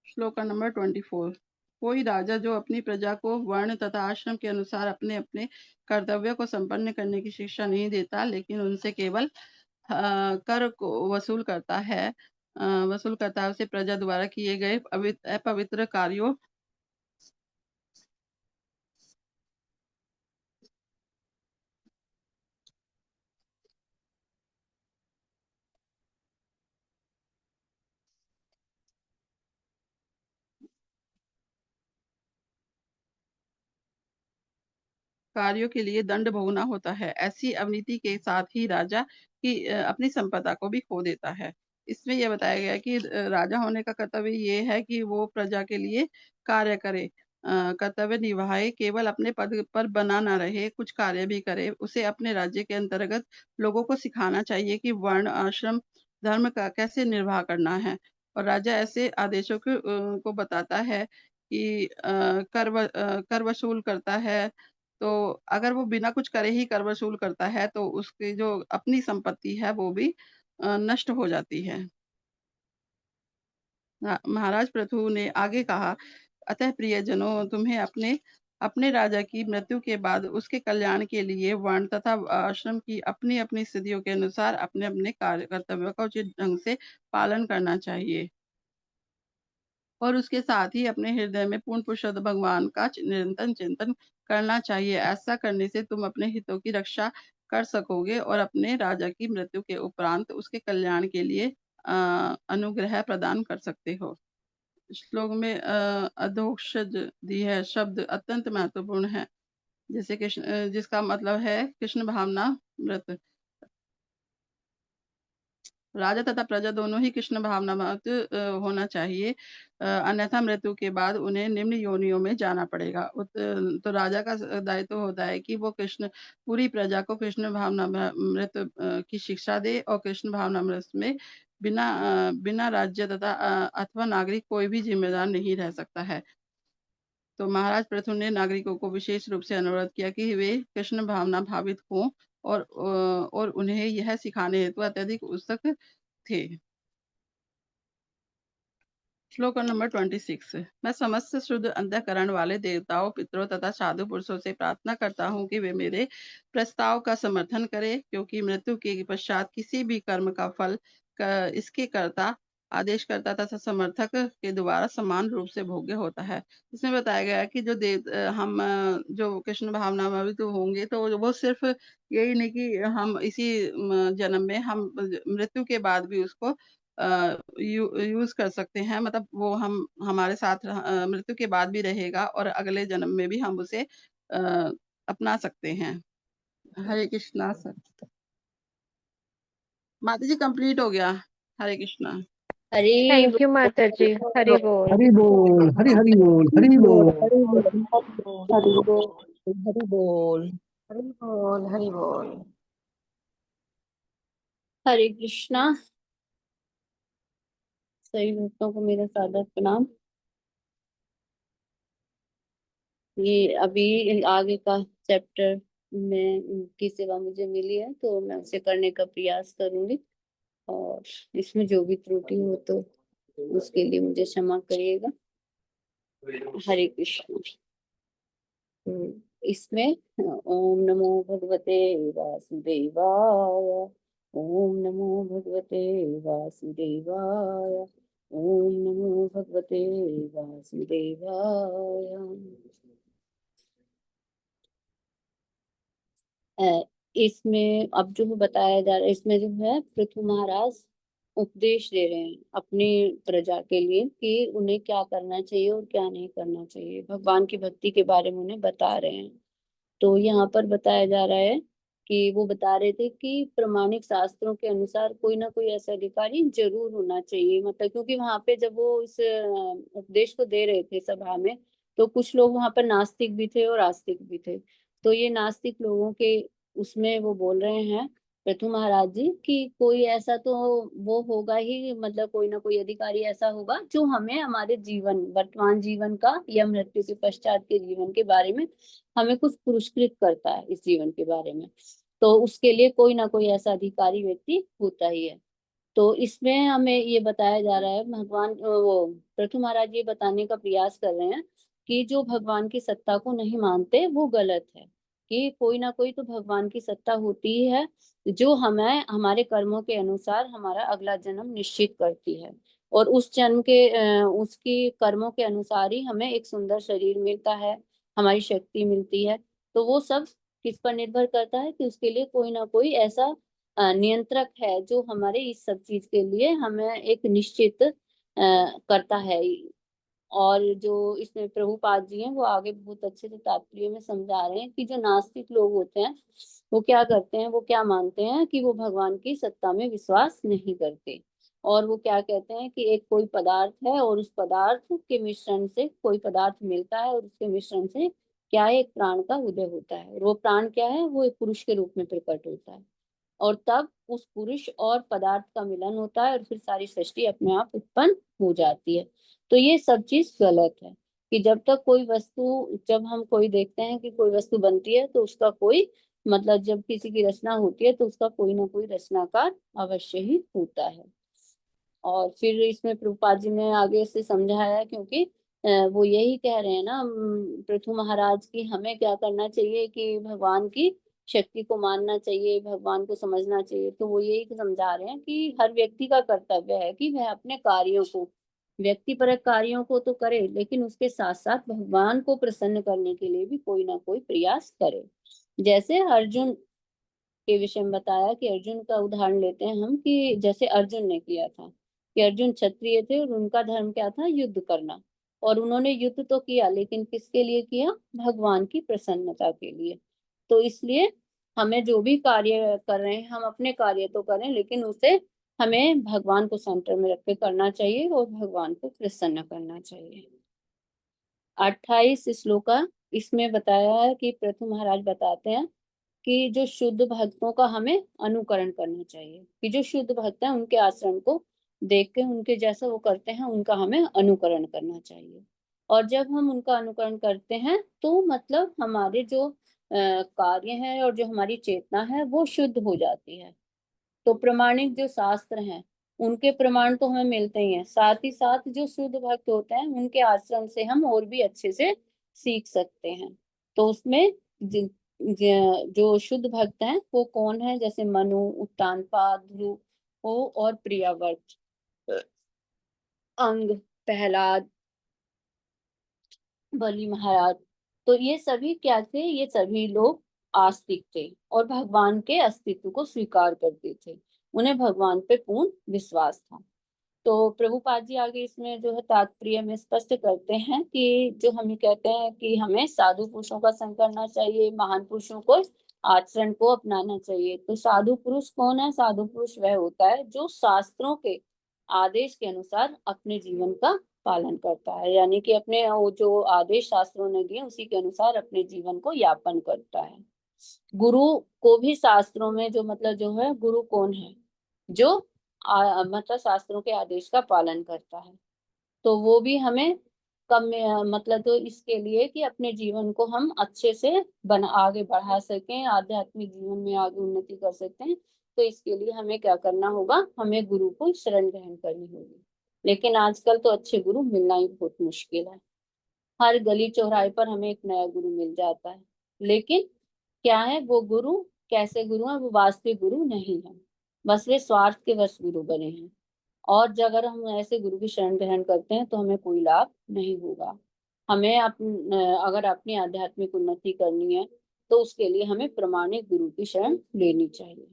श्लोक नंबर 24। कोई राजा जो अपनी प्रजा को वर्ण तथा आश्रम के अनुसार अपने अपने कर्तव्य को संपन्न करने की शिक्षा नहीं देता, लेकिन उनसे केवल कर को वसूल करता है, उसे प्रजा द्वारा किए गए अपवित्र कार्यों के लिए दंड भोगना होता है। ऐसी अवनीति के साथ ही राजा की अपनी संपदा को भी खो देता है। इसमें यह बताया गया कि राजा होने का कर्तव्य ये है कि वो प्रजा के लिए कार्य करे, कर्तव्य निभाए, केवल अपने पद पर बना ना रहे, कुछ कार्य भी करे। उसे अपने राज्य के अंतर्गत लोगों को सिखाना चाहिए कि वर्ण आश्रम धर्म का कैसे निर्वाह करना है, और राजा ऐसे आदेशों को बताता है कि कर वसूल करता है। तो अगर वो बिना कुछ करे ही कर वसूल करता है तो उसकी जो अपनी संपत्ति है वो भी नष्ट हो जाती है। महाराज पृथु ने आगे कहा, अतः प्रियजनों, तुम्हें अपने अपने राजा की मृत्यु के बाद उसके कल्याण के लिए वर्ण तथा आश्रम की अपनी अपनी स्थितियों के अनुसार अपने अपने कार्य कर्तव्यों का उचित ढंग से पालन करना चाहिए, और उसके साथ ही अपने हृदय में पूर्ण पुरुषोत्त भगवान का निरंतर चिंतन करना चाहिए। ऐसा करने से तुम अपने हितों की रक्षा कर सकोगे और अपने राजा की मृत्यु के उपरांत उसके कल्याण के लिए अनुग्रह प्रदान कर सकते हो। श्लोक में अधोक्षज दी है शब्द अत्यंत महत्वपूर्ण है, जैसे कृष्ण, जिसका मतलब है कृष्ण भावना व्रत। राजा तथा प्रजा दोनों ही कृष्ण भावनामत होना चाहिए, अन्यथा मृत्यु के बाद उन्हें निम्न योनियों में जाना पड़ेगा। तो राजा का दायित्व होता है कि वो पूरी प्रजा को कृष्ण भावनामृत की शिक्षा दे, और कृष्ण भावनामृत में बिना राज्य तथा अथवा नागरिक कोई भी जिम्मेदार नहीं रह सकता है। तो महाराज पृथु ने नागरिकों को विशेष रूप से अनुरोध किया कि वे कृष्ण भावना भावित हों, और उन्हें यह सिखाने हेतु अत्यधिक उत्सुक थे। श्लोक नंबर 26। मैं समस्त शुद्ध अंतःकरण वाले देवताओं, पितरों तथा साधु पुरुषों से प्रार्थना करता हूँ कि वे मेरे प्रस्ताव का समर्थन करें, क्योंकि मृत्यु के पश्चात किसी भी कर्म का फल इसके कर्ता, आदेशकर्ता तथा समर्थक के द्वारा समान रूप से भोग्य होता है। इसमें बताया गया है कि हम जो कृष्ण भावना में तो होंगे, तो वो सिर्फ यही नहीं कि हम इसी जन्म में, हम मृत्यु के बाद भी उसको यूज कर सकते हैं, मतलब वो हमारे साथ मृत्यु के बाद भी रहेगा, और अगले जन्म में भी हम उसे अपना सकते हैं। हरे कृष्णा सर। माता जी कंप्लीट हो गया। हरे कृष्णा। हरि थैंक यू माता जी। हरि बोल। हरि बोल, हरि हरि बोल, हरि बोल। हरि बोल, हरि बोल, हरि बोल, हरि बोल, हरि बोल। हरे कृष्णा। सभी भक्तों को मेरा सादर प्रणाम। ये अभी आगे का चैप्टर में की सेवा मुझे मिली है, तो मैं उसे करने का प्रयास करूंगी, और इसमें जो भी त्रुटि हो तो उसके लिए मुझे क्षमा करिएगा। हरे कृष्ण। इसमें ओम नमो भगवते वासुदेवाय, ओम नमो भगवते वासुदेवाय, ओम नमो भगवते वासुदेवाय। इसमें अब जो बताया जा रहा है, इसमें जो है पृथु महाराज उपदेश दे रहे हैं अपनी प्रजा के लिए कि उन्हें क्या करना चाहिए और क्या नहीं करना चाहिए। भगवान की भक्ति के बारे में उन्हें बता रहे हैं। तो यहाँ पर बताया जा रहा है कि वो बता रहे थे कि प्रमाणिक शास्त्रों के अनुसार कोई ना कोई ऐसा अधिकारी जरूर होना चाहिए। मतलब क्योंकि वहां पे जब वो इस उपदेश को दे रहे थे सभा में, तो कुछ लोग वहां पर नास्तिक भी थे और आस्तिक भी थे। तो ये नास्तिक लोगों के उसमें वो बोल रहे हैं पृथु महाराज जी कि कोई ऐसा तो वो होगा ही, मतलब कोई ना कोई अधिकारी ऐसा होगा जो हमें हमारे जीवन, वर्तमान जीवन का या मृत्यु के पश्चात के जीवन के बारे में हमें कुछ पुरस्कृत करता है इस जीवन के बारे में। तो उसके लिए कोई ना कोई ऐसा अधिकारी व्यक्ति होता ही है। तो इसमें हमें ये बताया जा रहा है, भगवान वो पृथु महाराज ये बताने का प्रयास कर रहे हैं कि जो भगवान की सत्ता को नहीं मानते वो गलत है, कि कोई ना कोई तो भगवान की सत्ता होती ही है जो हमें हमारे कर्मों के अनुसार हमारा अगला जन्म निश्चित करती है, और उस जन्म के उसकी कर्मों के अनुसार ही हमें एक सुंदर शरीर मिलता है, हमारी शक्ति मिलती है। तो वो सब किस पर निर्भर करता है कि उसके लिए कोई ना कोई ऐसा नियंत्रक है जो हमारे इस सब चीज के लिए हमें एक निश्चित करता है। और जो इसमें प्रभुपाद जी हैं वो आगे बहुत अच्छे से तात्पर्य में समझा रहे हैं कि जो नास्तिक लोग होते हैं वो क्या करते हैं, वो क्या मानते हैं कि वो भगवान की सत्ता में विश्वास नहीं करते, और वो क्या कहते हैं कि एक कोई पदार्थ है और उस पदार्थ के मिश्रण से कोई पदार्थ मिलता है, और उसके मिश्रण से क्या है, एक प्राण का उदय होता है, और वो प्राण क्या है, वो एक पुरुष के रूप में प्रकट होता है, और तब उस पुरुष और पदार्थ का मिलन होता है और फिर सारी सृष्टि अपने आप उत्पन्न हो जाती है। तो ये सब चीज गलत है कि जब तक कोई वस्तु, जब हम कोई देखते हैं कि कोई वस्तु बनती है तो उसका कोई, मतलब जब किसी की रचना होती है तो उसका कोई ना कोई रचनाकार अवश्य ही होता है। और फिर इसमें प्रभुपाद जी ने आगे से समझाया, क्योंकि वो यही कह रहे हैं ना पृथु महाराज की हमें क्या करना चाहिए कि भगवान की शक्ति को मानना चाहिए, भगवान को समझना चाहिए। तो वो यही समझा रहे हैं कि हर व्यक्ति का कर्तव्य है कि वह अपने कार्यों को, व्यक्तिपरक कार्यों को तो करे, लेकिन उसके साथ साथ भगवान को प्रसन्न करने के लिए भी कोई ना कोई प्रयास करे। जैसे अर्जुन के विषय में बताया कि अर्जुन का उदाहरण लेते हैं हम, कि जैसे अर्जुन ने किया था कि अर्जुन क्षत्रिय थे और उनका धर्म क्या था, युद्ध करना, और उन्होंने युद्ध तो किया लेकिन किसके लिए किया, भगवान की प्रसन्नता के लिए। तो इसलिए हमें जो भी कार्य कर रहे हैं हम अपने कार्य तो करें, लेकिन उसे हमें भगवान को सेंटर में रख के करना चाहिए और भगवान को प्रसन्न करना चाहिए। 28 श्लोका इसमें बताया है कि पृथु महाराज बताते हैं कि जो शुद्ध भक्तों का हमें अनुकरण करना चाहिए, कि जो शुद्ध भक्त हैं उनके आचरण को देख के उनके जैसा वो करते हैं उनका हमें अनुकरण करना चाहिए। और जब हम उनका अनुकरण करते हैं तो मतलब हमारे जो कार्य हैं और जो हमारी चेतना है वो शुद्ध हो जाती है। तो प्रमाणिक जो शास्त्र हैं उनके प्रमाण तो हमें मिलते ही हैं, साथ ही साथ जो शुद्ध भक्त होते हैं उनके आचरण से हम और भी अच्छे से सीख सकते हैं। तो उसमें जो शुद्ध भक्त हैं वो कौन है, जैसे मनु, उत्तानपाद, ध्रुव और प्रियव्रत, अंग, प्रहलाद, बलि महाराज। तो ये सभी क्या थे, ये सभी लोग आस्तिक थे और भगवान के अस्तित्व को स्वीकार करते थे, उन्हें भगवान पे पूर्ण विश्वास था। तो प्रभुपाद जी आगे इसमें जो है तात्पर्य में स्पष्ट करते हैं कि जो हम कहते हैं कि हमें साधु पुरुषों का संग करना चाहिए, महान पुरुषों को आचरण को अपनाना चाहिए। तो साधु पुरुष कौन है? साधु पुरुष वह होता है जो शास्त्रों के आदेश के अनुसार अपने जीवन का पालन करता है, यानी कि अपने वो जो आदेश शास्त्रों ने दिए उसी के अनुसार अपने जीवन को यापन करता है। गुरु को भी शास्त्रों में जो मतलब जो है गुरु कौन है, जो मतलब शास्त्रों के आदेश का पालन करता है। तो वो भी हमें कम मतलब तो इसके लिए कि अपने जीवन को हम अच्छे से आगे बढ़ा सकें, आध्यात्मिक जीवन में आगे उन्नति कर सकते हैं। तो इसके लिए हमें क्या करना होगा, हमें गुरु को शरण ग्रहण करनी होगी। लेकिन आजकल तो अच्छे गुरु मिलना ही बहुत मुश्किल है। हर गली चौराहे पर हमें एक नया गुरु मिल जाता है, लेकिन क्या है वो गुरु, कैसे गुरु है, वो वास्तविक गुरु नहीं है, बस वे स्वार्थ के वश गुरु बने हैं। और जब अगर हम ऐसे गुरु की शरण ग्रहण करते हैं तो हमें कोई लाभ नहीं होगा। हमें अगर अपनी आध्यात्मिक उन्नति करनी है तो उसके लिए हमें प्रमाणिक गुरु की शरण लेनी चाहिए।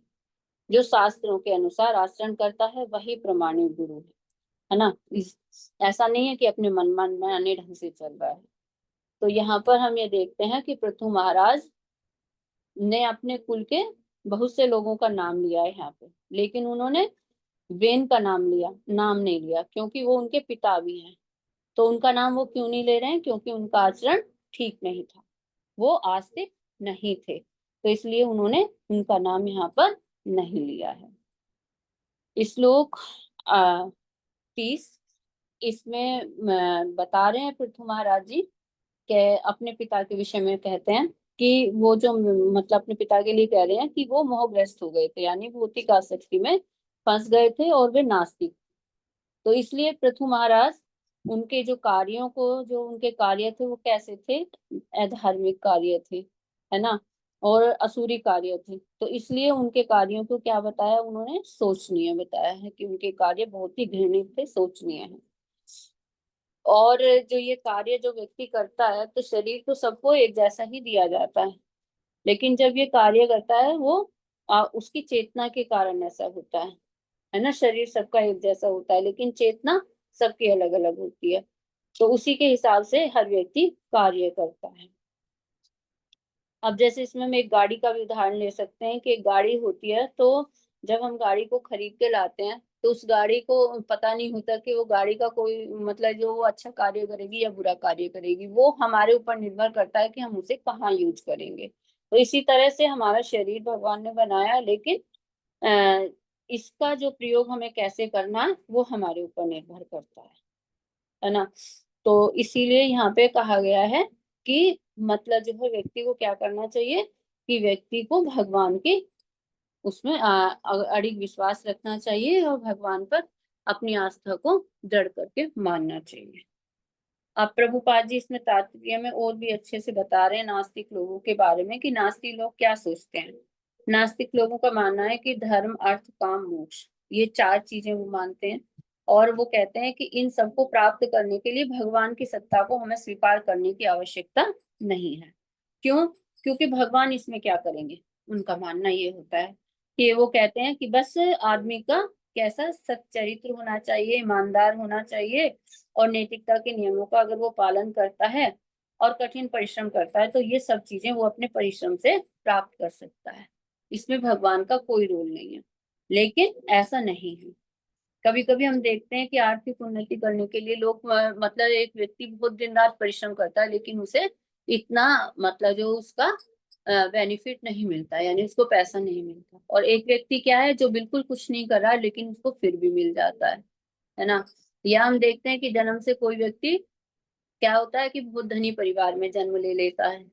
जो शास्त्रों के अनुसार आचरण करता है वही प्रमाणिक गुरु है ना। ऐसा नहीं है कि अपने मन माने ढंग से चल रहा है। तो यहाँ पर हम ये देखते हैं कि पृथु महाराज ने अपने कुल के बहुत से लोगों का नाम लिया है यहाँ पे, लेकिन उन्होंने वेन का नाम नहीं लिया, क्योंकि वो उनके पिता भी हैं। तो उनका नाम वो क्यों नहीं ले रहे हैं? क्योंकि उनका आचरण ठीक नहीं था, वो आस्तिक नहीं थे, तो इसलिए उन्होंने उनका नाम यहाँ पर नहीं लिया है। श्लोक 30 इसमें बता रहे हैं पृथु महाराज जी के अपने पिता के विषय में कहते हैं कि वो जो मतलब अपने पिता के लिए कह रहे हैं कि वो मोहग्रस्त हो गए थे, यानी भौतिक आसक्ति में फंस गए थे और वे नास्तिक। तो इसलिए पृथु महाराज उनके जो कार्यों को, जो उनके कार्य थे वो कैसे थे, अधार्मिक कार्य थे, है ना, और असुरी कार्य थे। तो इसलिए उनके कार्यों को क्या बताया उन्होंने, शोचनीय बताया है कि उनके कार्य बहुत ही घृणित थे, शोचनीय है। और जो ये कार्य जो व्यक्ति करता है, तो शरीर तो सबको एक जैसा ही दिया जाता है, लेकिन जब ये कार्य करता है वो उसकी चेतना के कारण ऐसा होता है ना। शरीर सबका एक जैसा होता है लेकिन चेतना सबकी अलग अलग होती है, तो उसी के हिसाब से हर व्यक्ति कार्य करता है। अब जैसे इसमें हम एक गाड़ी का भी उदाहरण ले सकते हैं कि एक गाड़ी होती है, तो जब हम गाड़ी को खरीद के लाते हैं तो उस गाड़ी को पता नहीं होता कि वो गाड़ी का कोई मतलब जो वो अच्छा कार्य करेगी या बुरा कार्य करेगी, वो हमारे ऊपर निर्भर करता है कि हम उसे कहाँ यूज करेंगे। तो इसी तरह से हमारा शरीर भगवान ने बनाया, लेकिन इसका जो प्रयोग हमें कैसे करना है वो हमारे ऊपर निर्भर करता है ना। तो इसीलिए यहाँ पे कहा गया है कि मतलब जो है व्यक्ति को क्या करना चाहिए, कि व्यक्ति को भगवान के उसमें अड़िग विश्वास रखना चाहिए और भगवान पर अपनी आस्था को दृढ़ करके मानना चाहिए। अब प्रभुपाद जी इसमें तात्पर्य में और भी अच्छे से बता रहे हैं नास्तिक लोगों के बारे में कि नास्तिक लोग क्या सोचते हैं। नास्तिक लोगों का मानना है कि धर्म, अर्थ, काम, मोक्ष, ये 4 चीजें वो मानते हैं, और वो कहते हैं कि इन सबको प्राप्त करने के लिए भगवान की सत्ता को हमें स्वीकार करने की आवश्यकता नहीं है। क्यों? क्योंकि भगवान इसमें क्या करेंगे, उनका मानना ये होता है कि वो कहते हैं कि बस आदमी का कैसा सच्चरित्र होना चाहिए, ईमानदार होना चाहिए, और नैतिकता के नियमों का अगर वो पालन करता है और कठिन परिश्रम करता है तो ये सब चीजें वो अपने परिश्रम से प्राप्त कर सकता है। इसमें भगवान का कोई रोल नहीं है। लेकिन ऐसा नहीं है। कभी कभी हम देखते हैं कि आर्थिक उन्नति करने के लिए लोग मतलब एक व्यक्ति बहुत दिन रात परिश्रम करता है, लेकिन उसे इतना मतलब जो उसका बेनिफिट नहीं मिलता, यानी उसको पैसा नहीं मिलता। और एक व्यक्ति क्या है जो बिल्कुल कुछ नहीं कर रहा है, लेकिन उसको फिर भी मिल जाता है ना। या हम देखते हैं कि जन्म से कोई व्यक्ति क्या होता है कि बहुत धनी परिवार में जन्म ले लेता है,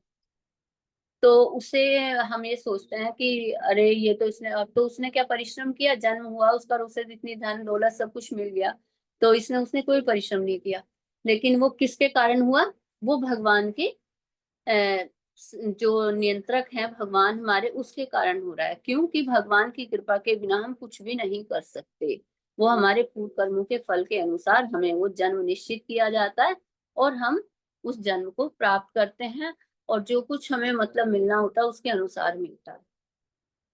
तो उसे हम ये सोचते हैं कि अरे ये तो इसने, अब तो उसने क्या परिश्रम किया, जन्म हुआ उसका और उसे इतनी धन दौलत सब कुछ मिल गया, तो उसने कोई परिश्रम नहीं किया। लेकिन वो किसके कारण हुआ? वो भगवान के अ, जो नियंत्रक हैं भगवान हमारे, उसके कारण हो रहा है। क्योंकि भगवान की कृपा के बिना हम कुछ भी नहीं कर सकते। वो हमारे पूर्व कर्मों के फल के अनुसार हमें वो जन्म निश्चित किया जाता है और हम उस जन्म को प्राप्त करते हैं, और जो कुछ हमें मतलब मिलना होता है उसके अनुसार मिलता है।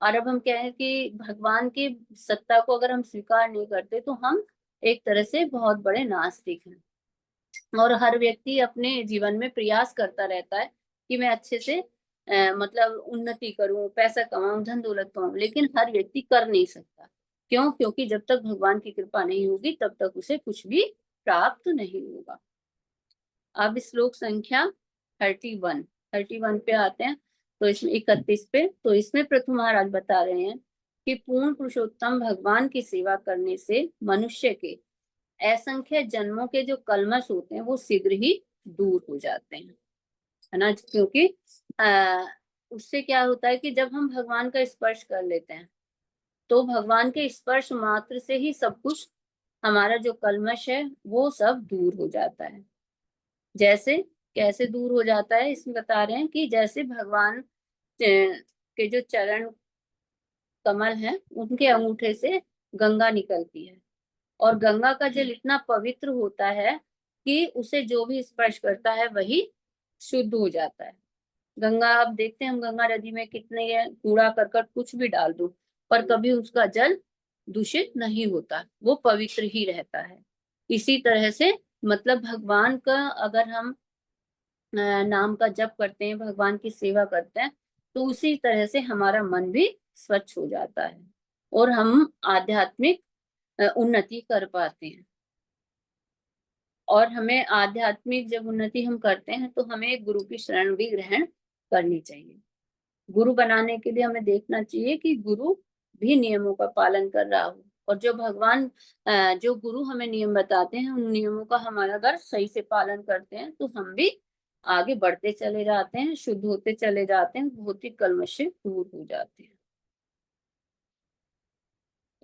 और अब हम कहें कि भगवान की सत्ता को अगर हम स्वीकार नहीं करते तो हम एक तरह से बहुत बड़े नास्तिक हैं। और हर व्यक्ति अपने जीवन में प्रयास करता रहता है कि मैं अच्छे से मतलब उन्नति करूं, पैसा कमाऊं, धन दौलत कमाऊं, लेकिन हर व्यक्ति कर नहीं सकता। क्यों? क्योंकि जब तक भगवान की कृपा नहीं होगी तब तक उसे कुछ भी प्राप्त नहीं होगा। अब श्लोक संख्या 31 पे आते हैं। तो इसमें 31 पे, तो इसमें पृथु महाराज बता रहे हैं कि पूर्ण पुरुषोत्तम भगवान की सेवा करने से मनुष्य के असंख्य जन्मों के जो कल्मश होते हैं वो शीघ्र ही दूर हो जाते हैं, है ना। क्योंकि उससे क्या होता है कि जब हम भगवान का स्पर्श कर लेते हैं तो भगवान के स्पर्श मात्र से ही सब कुछ, हमारा जो कल्मश है वो सब दूर हो जाता है। जैसे कैसे दूर हो जाता है, इसमें बता रहे हैं कि जैसे भगवान के जो चरण कमल हैं उनके अंगूठे से गंगा निकलती है, और गंगा का जल इतना पवित्र होता है कि उसे जो भी स्पर्श करता है वही शुद्ध हो जाता है। गंगा, आप देखते हैं हम गंगा नदी में कितने कूड़ा करकट कुछ भी डाल दो, पर कभी उसका जल दूषित नहीं होता, वो पवित्र ही रहता है। इसी तरह से मतलब भगवान का अगर हम नाम का जप करते हैं, भगवान की सेवा करते हैं, तो उसी तरह से हमारा मन भी स्वच्छ हो जाता है और हम आध्यात्मिक उन्नति कर पाते हैं। और हमें आध्यात्मिक जब उन्नति हम करते हैं तो हमें गुरु की शरण भी ग्रहण करनी चाहिए। गुरु बनाने के लिए हमें देखना चाहिए कि गुरु भी नियमों का पालन कर रहा हो, और जो भगवान जो गुरु हमें नियम बताते हैं उन नियमों का हम अगर सही से पालन करते हैं तो हम भी आगे बढ़ते चले जाते हैं, शुद्ध होते चले जाते हैं, भौतिक कल्मश से दूर हो जाते हैं।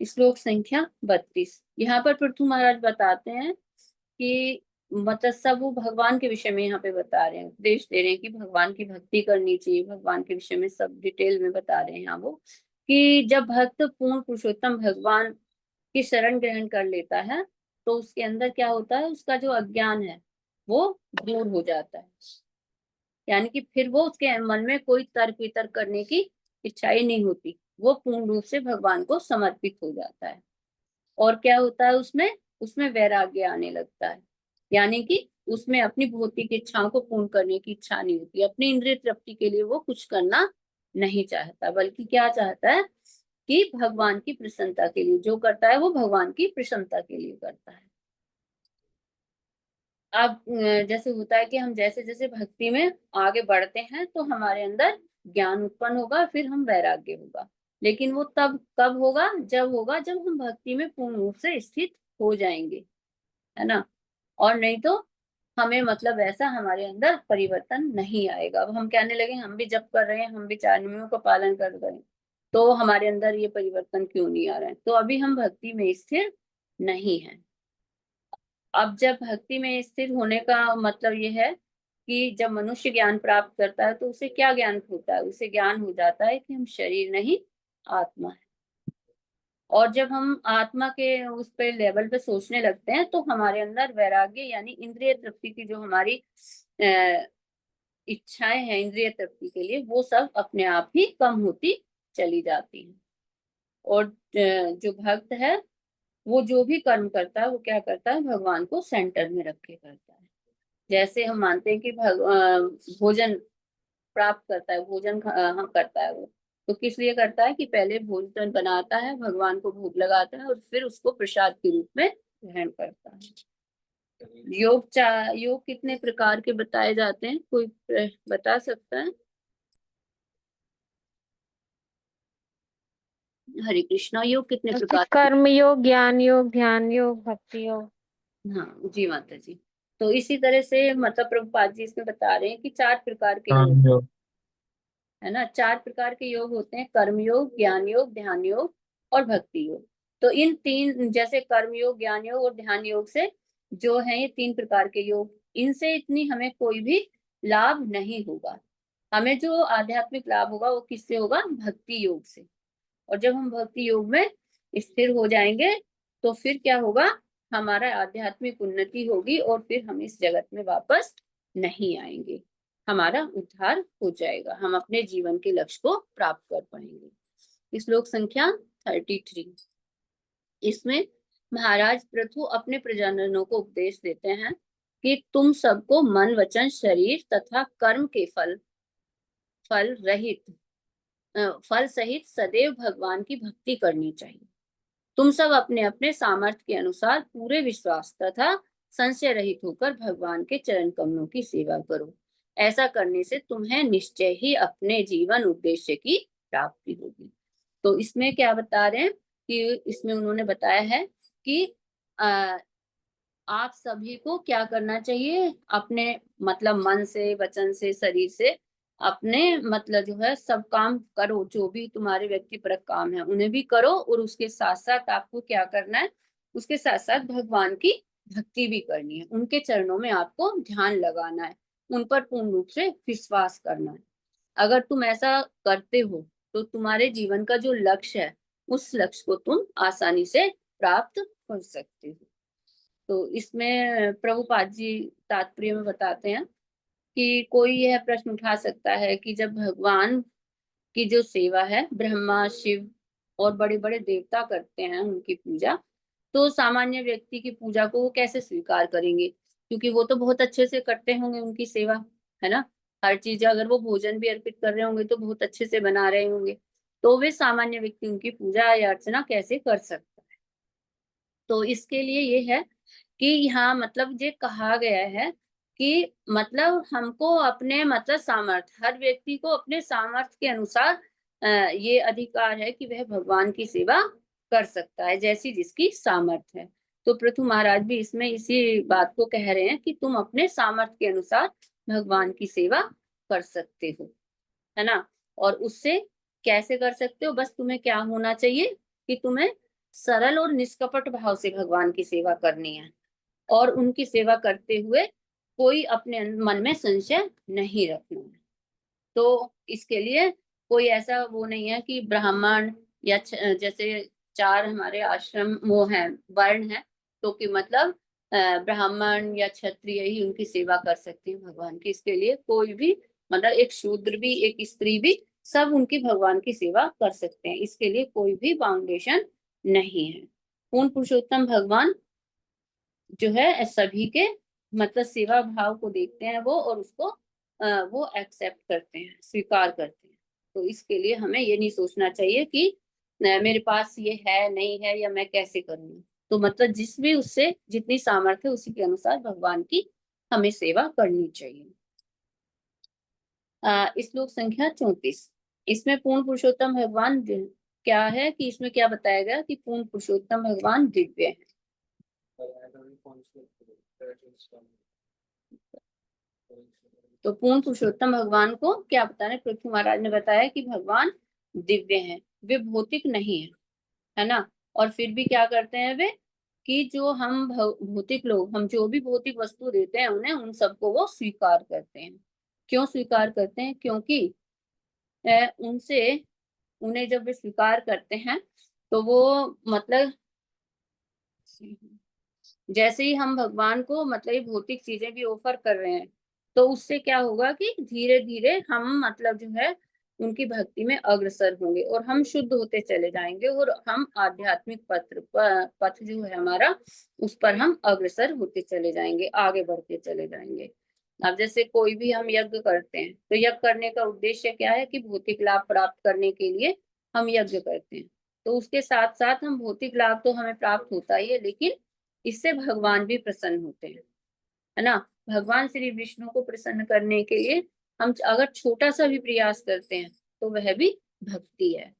श्लोक संख्या 32, यहाँ पर पृथु महाराज बताते हैं कि मतलब सब वो भगवान के विषय में यहाँ पे बता रहे हैं, उपदेश दे रहे हैं कि भगवान की भक्ति करनी चाहिए। भगवान के विषय में सब डिटेल में बता रहे हैं यहाँ वो, कि जब भक्त पूर्ण पुरुषोत्तम भगवान की शरण ग्रहण कर लेता है तो उसके अंदर क्या होता है, उसका जो अज्ञान है वो दूर हो जाता है। यानी कि फिर वो उसके मन में कोई तर्क वितर्क करने की इच्छा ही नहीं होती, वो पूर्ण रूप से भगवान को समर्पित हो जाता है। और क्या होता है उसमें, उसमें वैराग्य आने लगता है। यानी कि उसमें अपनी भौतिक इच्छाओं को पूर्ण करने की इच्छा नहीं होती, अपनी इंद्रिय तृप्ति के लिए वो कुछ करना नहीं चाहता, बल्कि क्या चाहता है कि भगवान की प्रसन्नता के लिए जो करता है वो भगवान की प्रसन्नता के लिए करता है। अब जैसे होता है कि हम जैसे जैसे भक्ति में आगे बढ़ते हैं तो हमारे अंदर ज्ञान उत्पन्न होगा, फिर हम वैराग्य होगा। लेकिन वो तब कब होगा? जब हम भक्ति में पूर्ण रूप से स्थित हो जाएंगे, है ना। और नहीं तो हमें मतलब ऐसा हमारे अंदर परिवर्तन नहीं आएगा। अब हम कहने लगे हम भी जप कर रहे हैं, हम भी 4 नियमों का पालन कर रहे हैं, तो हमारे अंदर ये परिवर्तन क्यों नहीं आ रहा है? तो अभी हम भक्ति में स्थिर नहीं है। अब जब भक्ति में स्थिर होने का मतलब ये है कि जब मनुष्य ज्ञान प्राप्त करता है तो उसे क्या ज्ञान होता है? उसे ज्ञान हो जाता है कि हम शरीर नहीं आत्मा है। और जब हम आत्मा के उस पे लेवल पे सोचने लगते हैं तो हमारे अंदर वैराग्य यानी इंद्रिय तृप्ति की जो हमारी इच्छाएं हैं इंद्रिय तृप्ति के लिए, वो सब अपने आप ही कम होती चली जाती हैं। और जो भक्त है वो जो भी कर्म करता है वो क्या करता है, भगवान को सेंटर में रख के करता है। जैसे हम मानते हैं कि भोजन प्राप्त करता है, भोजन हम करता है वो, तो किस लिए करता है कि पहले भोजन बनाता है, भगवान को भोग लगाता है और फिर उसको प्रसाद के रूप में ग्रहण करता है। योग कितने प्रकार के बताए जाते हैं, कोई बता सकता है? हरे कृष्णा, योग कितने प्रकार के? कर्म योग, ज्ञान योग, ध्यान योग, भक्ति योग। हाँ जी माता जी। तो इसी तरह से मतलब प्रभुपाद जी इसमें बता रहे हैं कि 4 प्रकार के योग है ना, 4 प्रकार के योग होते हैं, कर्म योग, ज्ञान योग, ध्यान योग और भक्ति योग। तो इन 3 जैसे कर्म योग, ज्ञान योग और ध्यान योग से जो है ये 3 प्रकार के योग, इनसे इतनी हमें कोई भी लाभ नहीं होगा। हमें जो आध्यात्मिक लाभ होगा वो किससे होगा? भक्ति योग से। और जब हम भक्ति योग में स्थिर हो जाएंगे तो फिर क्या होगा? हमारा आध्यात्मिक उन्नति होगी और फिर हम इस जगत में वापस नहीं आएंगे, हमारा उद्धार हो जाएगा, हम अपने जीवन के लक्ष्य को प्राप्त कर पाएंगे। श्लोक संख्या 33। इसमें महाराज पृथु अपने प्रजननों को उपदेश देते हैं कि तुम सबको मन, वचन, शरीर तथा कर्म के फल सहित सदैव भगवान की भक्ति करनी चाहिए। तुम सब अपने अपने सामर्थ्य के अनुसार पूरे विश्वास तथा संशय रहित होकर भगवान के चरण कमलों की सेवा करो। ऐसा करने से तुम्हें निश्चय ही अपने जीवन उद्देश्य की प्राप्ति होगी। तो इसमें क्या बता रहे हैं कि इसमें उन्होंने बताया है कि आप सभी को क्या करना चाहिए? अपने मतलब मन से, वचन से, शरीर से अपने मतलब जो है सब काम करो, जो भी तुम्हारे व्यक्तिपरक काम है उन्हें भी करो और उसके साथ साथ आपको क्या करना है? उसके साथ साथ भगवान की भक्ति भी करनी है, उनके चरणों में आपको ध्यान लगाना है, उन पर पूर्ण रूप से विश्वास करना है। अगर तुम ऐसा करते हो तो तुम्हारे जीवन का जो लक्ष्य है उस लक्ष्य को तुम आसानी से प्राप्त कर सकते हो। तो इसमें प्रभुपाद जी तात्पर्य में बताते हैं कि कोई यह प्रश्न उठा सकता है कि जब भगवान की जो सेवा है ब्रह्मा, शिव और बड़े बड़े देवता करते हैं उनकी पूजा, तो सामान्य व्यक्ति की पूजा को वो कैसे स्वीकार करेंगे? क्योंकि वो तो बहुत अच्छे से करते होंगे उनकी सेवा, है ना, हर चीज, अगर वो भोजन भी अर्पित कर रहे होंगे तो बहुत अच्छे से बना रहे होंगे, तो वे सामान्य व्यक्ति उनकी पूजा या अर्चना कैसे कर सकता है? तो इसके लिए ये है कि यहाँ मतलब ये कहा गया है कि मतलब हमको अपने मतलब सामर्थ्य, हर व्यक्ति को अपने सामर्थ्य के अनुसार ये अधिकार है कि वह भगवान की सेवा कर सकता है, जैसी जिसकी सामर्थ्य है। तो पृथु महाराज भी इसमें इसी बात को कह रहे हैं कि तुम अपने सामर्थ्य के अनुसार भगवान की सेवा कर सकते हो, है ना। और उससे कैसे कर सकते हो? बस तुम्हें क्या होना चाहिए कि तुम्हें सरल और निष्कपट भाव से भगवान की सेवा करनी है और उनकी सेवा करते हुए कोई अपने मन में संशय नहीं रखना है। तो इसके लिए कोई ऐसा वो नहीं है कि ब्राह्मण या जैसे 4 हमारे आश्रम वो हैं, वर्ण है, तो कि मतलब ब्राह्मण या क्षत्रिय ही उनकी सेवा कर सकते हैं भगवान की। इसके लिए कोई भी मतलब एक शूद्र भी, एक स्त्री भी, सब उनकी भगवान की सेवा कर सकते हैं, इसके लिए कोई भी बाउंडेशन नहीं है। पूर्ण पुरुषोत्तम भगवान जो है सभी के मतलब सेवा भाव को देखते हैं वो, और उसको वो एक्सेप्ट करते हैं, स्वीकार करते हैं। तो इसके लिए हमें ये नहीं सोचना चाहिए कि मेरे पास ये है नहीं है या मैं कैसे करूंगी। तो मतलब जिस भी उससे जितनी सामर्थ्य है उसी के अनुसार भगवान की हमें सेवा करनी चाहिए। श्लोक संख्या 34। इसमें पूर्ण पुरुषोत्तम भगवान क्या है कि इसमें क्या बताया गया कि पूर्ण पुरुषोत्तम भगवान दिव्य है। तो पूर्ण पुरुषोत्तम भगवान को क्या बताना है? पृथ्वी महाराज ने बताया कि भगवान दिव्य हैं, वे भौतिक नहीं है, है ना। और फिर भी क्या करते हैं वे कि जो हम भौतिक लोग, हम जो भी भौतिक वस्तु देते हैं उन्हें, उन सबको वो स्वीकार करते हैं। क्यों स्वीकार करते हैं? क्योंकि उनसे उन्हें जब वे स्वीकार करते हैं तो वो मतलब जैसे ही हम भगवान को मतलब ये भौतिक चीजें भी ऑफर कर रहे हैं तो उससे क्या होगा कि धीरे धीरे हम मतलब जो है उनकी भक्ति में अग्रसर होंगे और हम शुद्ध होते चले जाएंगे और हम आध्यात्मिक पथ जो है हमारा, उस पर हम अग्रसर होते चले जाएंगे, आगे बढ़ते चले जाएंगे। अब जैसे कोई भी हम यज्ञ करते हैं तो यज्ञ करने का उद्देश्य क्या है कि भौतिक लाभ प्राप्त करने के लिए हम यज्ञ करते हैं। तो उसके साथ साथ हम भौतिक लाभ तो हमें प्राप्त होता ही है, लेकिन इससे भगवान भी प्रसन्न होते हैं, है ना। भगवान श्री विष्णु को प्रसन्न करने के लिए हम अगर छोटा सा भी प्रयास करते हैं तो वह भी भक्ति है।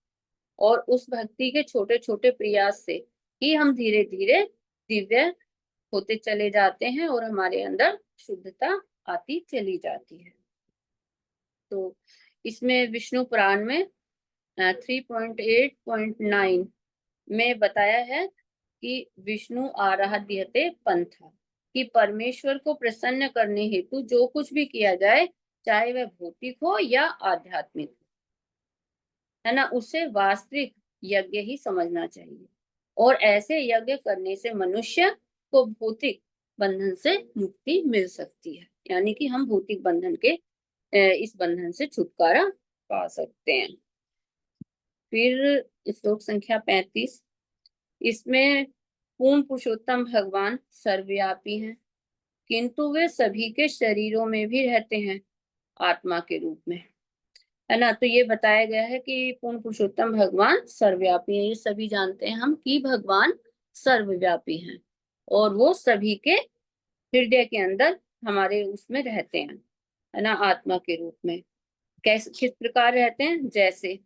और उस भक्ति के छोटे छोटे प्रयास से ही हम धीरे धीरे दिव्य होते चले जाते हैं और हमारे अंदर शुद्धता आती चली जाती है। तो इसमें विष्णु पुराण में 3.8.9 में बताया है कि विष्णु आराध्यते पंथा, कि परमेश्वर को प्रसन्न करने हेतु जो कुछ भी किया जाए, चाहे वह भौतिक हो या आध्यात्मिक हो, है ना, उसे वास्तविक यज्ञ ही समझना चाहिए। और ऐसे यज्ञ करने से मनुष्य को भौतिक बंधन से मुक्ति मिल सकती है, यानी कि हम भौतिक बंधन के इस बंधन से छुटकारा पा सकते हैं। फिर श्लोक संख्या 35, इसमें पूर्ण पुरुषोत्तम भगवान सर्वव्यापी हैं, किंतु वे सभी के शरीरों में भी रहते हैं आत्मा के रूप में, है ना। तो ये बताया गया है कि पूर्ण पुरुषोत्तम भगवान सर्वव्यापी हैं। ये सभी जानते हैं हम कि भगवान सर्वव्यापी हैं और वो सभी के हृदय के अंदर हमारे उसमें रहते हैं, है ना, आत्मा के रूप में। कैसे, किस प्रकार रहते हैं? जैसे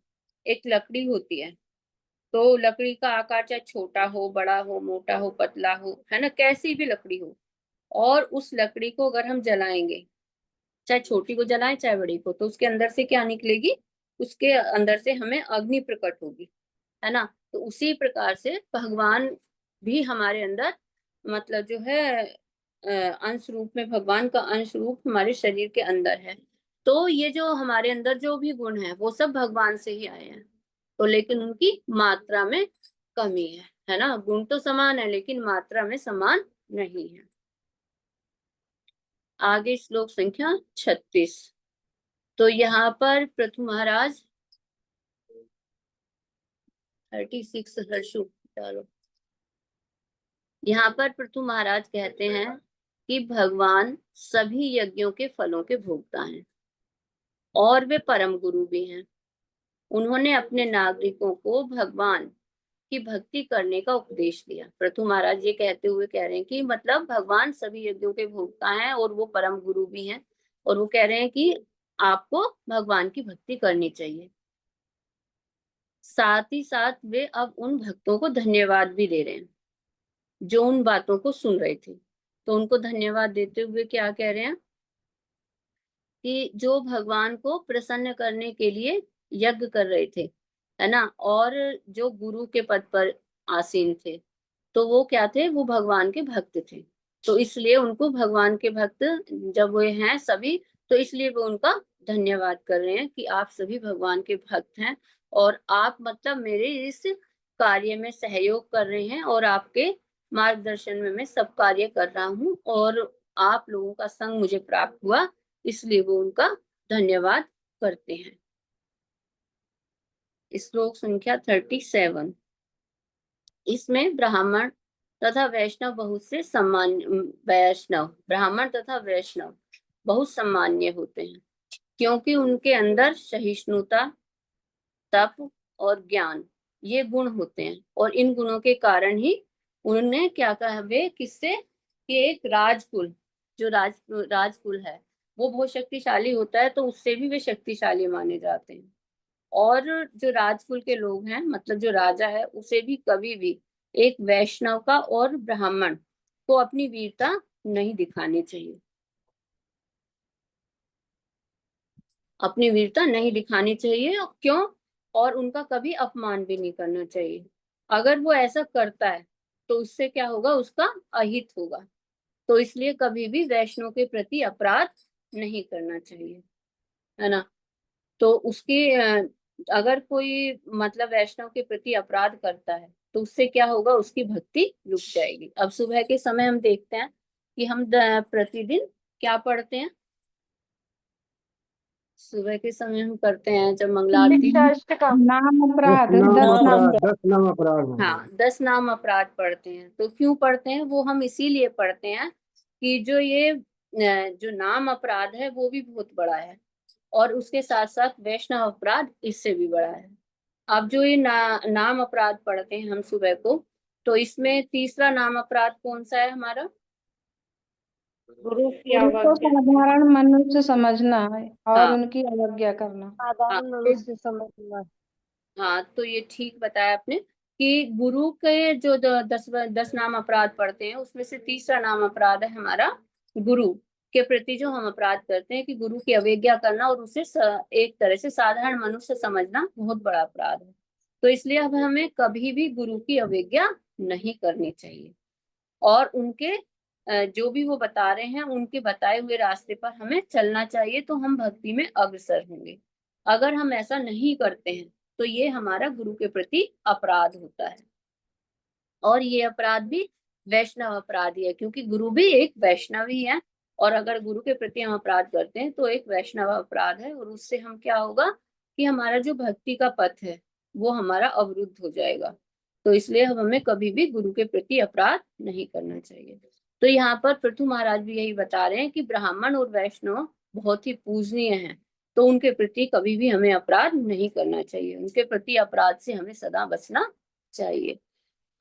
एक लकड़ी होती है, तो लकड़ी का आकार चाहे छोटा हो, बड़ा हो, मोटा हो, पतला हो, है ना, कैसी भी लकड़ी हो, और उस लकड़ी को अगर हम जलाएंगे, चाहे छोटी को जलाएं चाहे बड़ी को, तो उसके अंदर से क्या निकलेगी? उसके अंदर से हमें अग्नि प्रकट होगी, है ना। तो उसी प्रकार से भगवान भी हमारे अंदर, मतलब जो है अंश रूप में, भगवान का अंश रूप हमारे शरीर के अंदर है। तो ये जो हमारे अंदर जो भी गुण है वो सब भगवान से ही आए हैं, तो लेकिन उनकी मात्रा में कमी है ना। गुण तो समान है लेकिन मात्रा में समान नहीं है। आगे श्लोक संख्या 36, तो यहाँ पर पृथु महाराज 36 हर्षु डालो। यहाँ पर पृथु महाराज कहते हैं कि भगवान सभी यज्ञों के फलों के भोक्ता हैं और वे परम गुरु भी हैं। उन्होंने अपने नागरिकों को भगवान की भक्ति करने का उपदेश दिया। पृथु महाराज ये कहते हुए कह रहे हैं कि मतलब भगवान सभी यज्ञों के भोक्ता हैं और वो परम गुरु भी हैं, और वो कह रहे हैं कि आपको भगवान की भक्ति करनी चाहिए। साथ ही साथ वे अब उन भक्तों को धन्यवाद भी दे रहे हैं जो उन बातों को सुन रहे थे। तो उनको धन्यवाद देते हुए क्या कह रहे हैं कि जो भगवान को प्रसन्न करने के लिए यज्ञ कर रहे थे, है ना, और जो गुरु के पद पर आसीन थे, तो वो क्या थे? वो भगवान के भक्त थे। तो इसलिए उनको भगवान के भक्त जब वे हैं सभी, तो इसलिए वो उनका धन्यवाद कर रहे हैं कि आप सभी भगवान के भक्त हैं और आप मतलब मेरे इस कार्य में सहयोग कर रहे हैं और आपके मार्गदर्शन में मैं सब कार्य कर रहा हूँ और आप लोगों का संग मुझे प्राप्त हुआ, इसलिए वो उनका धन्यवाद करते हैं। श्लोक संख्या 37, इसमें ब्राह्मण तथा वैष्णव बहुत से ब्राह्मण तथा वैष्णव बहुत सम्मान्य होते हैं, क्योंकि उनके अंदर सहिष्णुता, तप और ज्ञान ये गुण होते हैं, और इन गुणों के कारण ही उन्होंने क्या कहा, वे किससे कि एक राजकुल, जो राजकुल है वो बहुत शक्तिशाली होता है, तो उससे भी वे शक्तिशाली माने जाते हैं। और जो राजकुल के लोग हैं, मतलब जो राजा है, उसे भी कभी भी एक वैष्णव का और ब्राह्मण को अपनी वीरता नहीं दिखानी चाहिए, अपनी वीरता नहीं दिखानी चाहिए। क्यों? और उनका कभी अपमान भी नहीं करना चाहिए। अगर वो ऐसा करता है तो उससे क्या होगा? उसका अहित होगा। तो इसलिए कभी भी वैष्णव के प्रति अपराध नहीं करना चाहिए, है ना। तो उसकी अगर कोई मतलब वैष्णव के प्रति अपराध करता है तो उससे क्या होगा? उसकी भक्ति रुक जाएगी। अब सुबह के समय हम देखते हैं कि हम प्रतिदिन क्या पढ़ते हैं? सुबह के समय हम करते हैं जब मंगलारती, नाम अपराध, 10 नाम 10 नाम अपराध, 10 नाम अपराध होंगे। हाँ 10 नाम अपराध पढ़ते हैं। तो क्यों पढ़ते हैं? वो हम इसीलिए पढ़ते हैं कि जो ये जो नाम अपराध है वो भी बहुत बड़ा है, और उसके साथ साथ वैष्णव अपराध इससे भी बड़ा है। अब जो ये नाम अपराध पढ़ते हैं हम सुबह को, तो इसमें तीसरा नाम अपराध कौन सा है हमारा? गुरु की गुरु को अवज्ञा, साधारण मनुष्य समझना और हाँ उनकी अवज्ञा करना। हाँ, साधारण तो मनुष्य समझना। हाँ, तो ये ठीक बताया आपने कि गुरु के जो 10 नाम अपराध पढ़ते हैं, उसमें से तीसरा नाम अपराध है हमारा गुरु के प्रति जो हम अपराध करते हैं, कि गुरु की अवज्ञा करना और उसे एक तरह से साधारण मनुष्य समझना बहुत बड़ा अपराध है। तो इसलिए अब हमें कभी भी गुरु की अवज्ञा नहीं करनी चाहिए, और उनके जो भी वो बता रहे हैं उनके बताए हुए रास्ते पर हमें चलना चाहिए, तो हम भक्ति में अग्रसर होंगे। अगर हम ऐसा नहीं करते हैं तो ये हमारा गुरु के प्रति अपराध होता है, और ये अपराध भी वैष्णव अपराध ही है, क्योंकि गुरु भी एक वैष्णव ही है, और अगर गुरु के प्रति हम अपराध करते हैं तो एक वैष्णव अपराध है, और उससे हम क्या होगा कि हमारा जो भक्ति का पथ है वो हमारा अवरुद्ध हो जाएगा। तो इसलिए हमें कभी भी गुरु के प्रति अपराध नहीं करना चाहिए। तो यहाँ पर पृथु महाराज भी यही बता रहे हैं कि ब्राह्मण और वैष्णव बहुत ही पूजनीय हैं, तो उनके प्रति कभी भी हमें अपराध नहीं करना चाहिए, उनके प्रति अपराध से हमें सदा बचना चाहिए।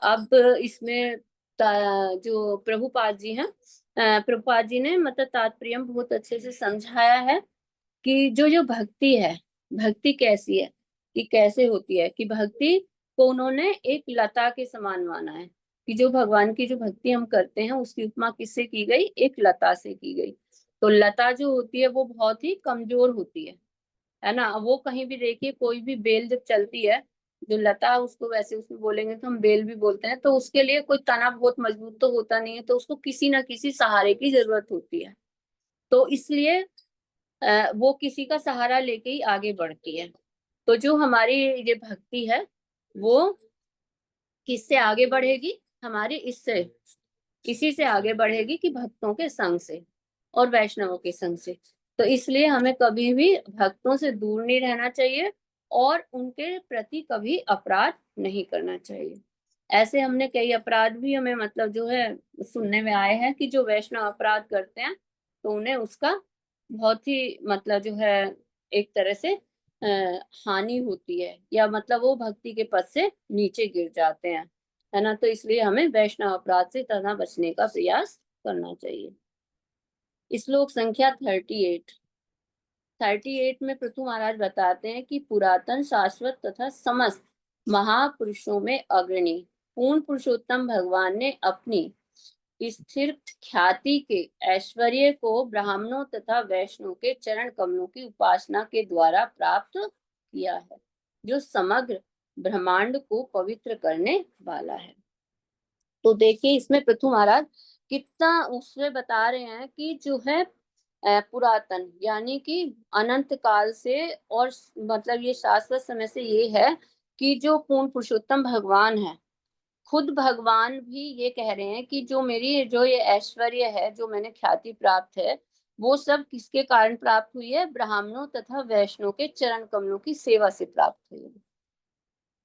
अब इसमें जो प्रभुपाद जी हैं, प्रभुपाद जी ने मतलब तात्पर्य बहुत अच्छे से समझाया है कि जो जो भक्ति है, भक्ति कैसी है, कि कैसे होती है, कि भक्ति को उन्होंने एक लता के समान माना है, कि जो भगवान की जो भक्ति हम करते हैं उसकी उपमा किससे की गई? एक लता से की गई। तो लता जो होती है वो बहुत ही कमजोर होती है ना। वो कहीं भी देखिए, कोई भी बेल जब चलती है, जो लता उसको वैसे उसमें बोलेंगे तो हम बेल भी बोलते हैं, तो उसके लिए कोई तना बहुत मजबूत तो होता नहीं है, तो उसको किसी ना किसी सहारे की जरूरत होती है। तो इसलिए वो किसी का सहारा लेके ही आगे बढ़ती है। तो जो हमारी ये भक्ति है वो किससे आगे बढ़ेगी? हमारी इससे, इसी से आगे बढ़ेगी कि भक्तों के संग से और वैष्णवों के संग से। तो इसलिए हमें कभी भी भक्तों से दूर नहीं रहना चाहिए, और उनके प्रति कभी अपराध नहीं करना चाहिए। ऐसे हमने कई अपराध भी हमें मतलब जो है सुनने में आए हैं, कि जो वैष्णव अपराध करते हैं तो उन्हें उसका बहुत ही मतलब जो है एक तरह से हानि होती है, या मतलब वो भक्ति के पद से नीचे गिर जाते हैं, है ना। तो इसलिए हमें वैष्णव अपराध से तना बचने का प्रयास करना चाहिए। श्लोक संख्या 38 में पृथु महाराज बताते हैं कि पुरातन, शाश्वत तथा समस्त महापुरुषों में अग्रणी पूर्ण पुरुषोत्तम भगवान ने अपनी स्थिर ख्याति के ऐश्वर्य को ब्राह्मणों तथा वैष्णव के चरण कमलों की उपासना के द्वारा प्राप्त किया है, जो समग्र ब्रह्मांड को पवित्र करने वाला है। तो देखिए इसमें पृथु महाराज कितना उससे बता रहे हैं कि जो है पुरातन यानी कि अनंत काल से, और मतलब ये शाश्वत समय से ये है कि जो पूर्ण पुरुषोत्तम भगवान है, खुद भगवान भी ये कह रहे हैं कि जो मेरी जो ये ऐश्वर्य है, जो मैंने ख्याति प्राप्त है, वो सब किसके कारण प्राप्त हुई है? ब्राह्मणों तथा वैष्णव के चरण कमलों की सेवा से प्राप्त हुई है।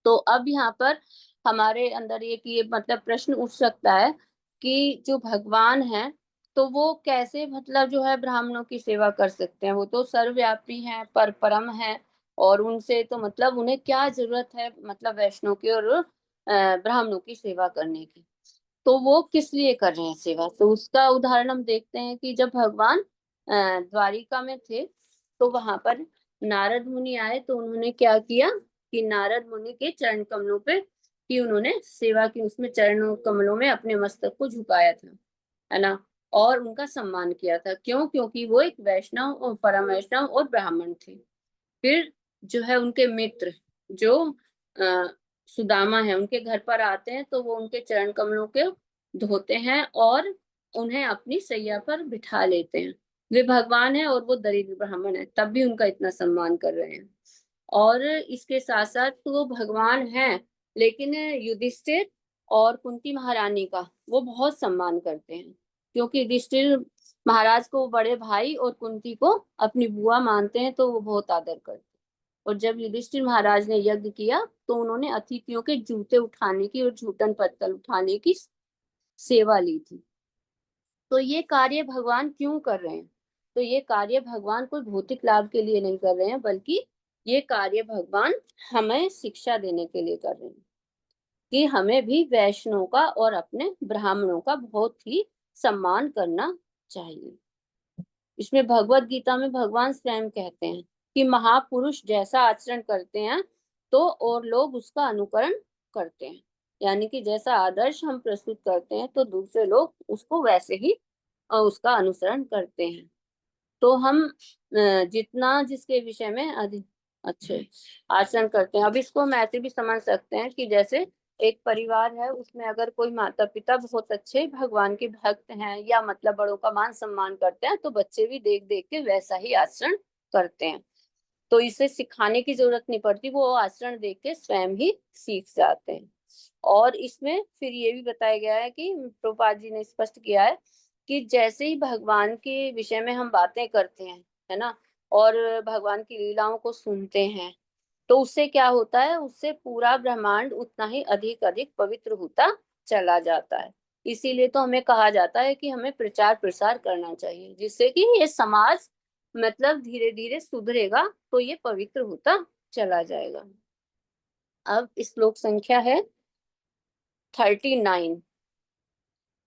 तो अब यहाँ पर हमारे अंदर एक ये मतलब प्रश्न उठ सकता है कि जो भगवान है तो वो कैसे मतलब जो है ब्राह्मणों की सेवा कर सकते हैं? वो तो सर्वव्यापी हैं, पर परम है, और उनसे तो मतलब उन्हें क्या जरूरत है मतलब वैष्णव की और ब्राह्मणों की सेवा करने की? तो वो किस लिए कर रहे हैं सेवा? तो उसका उदाहरण हम देखते हैं कि जब भगवान द्वारिका में थे तो वहां पर नारद मुनि आए, तो उन्होंने क्या किया कि नारद मुनि के चरण कमलों पे कि उन्होंने सेवा की, उसमें चरणों कमलों में अपने मस्तक को झुकाया था, है ना, और उनका सम्मान किया था। क्यों? क्योंकि वो एक वैष्णव और परम वैष्णव और ब्राह्मण थे। फिर जो है उनके मित्र जो सुदामा है, उनके घर पर आते हैं तो वो उनके चरण कमलों के धोते हैं और उन्हें अपनी सैया पर बिठा लेते हैं। वे भगवान है और वो दरिद्र ब्राह्मण है, तब भी उनका इतना सम्मान कर रहे हैं। और इसके साथ साथ तो वो भगवान है, लेकिन युधिष्ठिर और कुंती महारानी का वो बहुत सम्मान करते हैं, क्योंकि युधिष्ठिर महाराज को बड़े भाई और कुंती को अपनी बुआ मानते हैं, तो वो बहुत आदर करते हैं। और जब युधिष्ठिर महाराज ने यज्ञ किया तो उन्होंने अतिथियों के जूते उठाने की और झूठन पत्तल उठाने की सेवा ली थी। तो ये कार्य भगवान क्यों कर रहे हैं? तो ये कार्य भगवान कोई भौतिक लाभ के लिए नहीं कर रहे हैं, बल्कि ये कार्य भगवान हमें शिक्षा देने के लिए कर रहे हैं कि हमें भी वैष्णव का और अपने ब्राह्मणों का बहुत ही सम्मान करना चाहिए। इसमें भगवत गीता में भगवान स्वयं कहते हैं कि महापुरुष जैसा आचरण करते हैं तो और लोग उसका अनुकरण करते हैं। यानी कि जैसा आदर्श हम प्रस्तुत करते हैं तो दूसरे लोग उसको वैसे ही उसका अनुसरण करते हैं। तो हम जितना जिसके विषय में अधिक अच्छे आचरण करते हैं। अब इसको हम ऐसे भी समझ सकते हैं कि जैसे एक परिवार है, उसमें अगर कोई माता पिता बहुत अच्छे भगवान के भक्त हैं या मतलब बड़ों का मान सम्मान करते हैं, तो बच्चे भी देख देख के वैसा ही आचरण करते हैं। तो इसे सिखाने की जरूरत नहीं पड़ती, वो आचरण देख के स्वयं ही सीख जाते हैं। और इसमें फिर ये भी बताया गया है कि प्रभुपाद जी ने स्पष्ट किया है कि जैसे ही भगवान के विषय में हम बातें करते हैं, है ना, और भगवान की लीलाओं को सुनते हैं, तो उससे क्या होता है, उससे पूरा ब्रह्मांड उतना ही अधिक अधिक पवित्र होता चला जाता है। इसीलिए तो हमें कहा जाता है कि हमें प्रचार प्रसार करना चाहिए, जिससे कि ये समाज मतलब धीरे धीरे सुधरेगा तो ये पवित्र होता चला जाएगा। अब श्लोक संख्या है 39।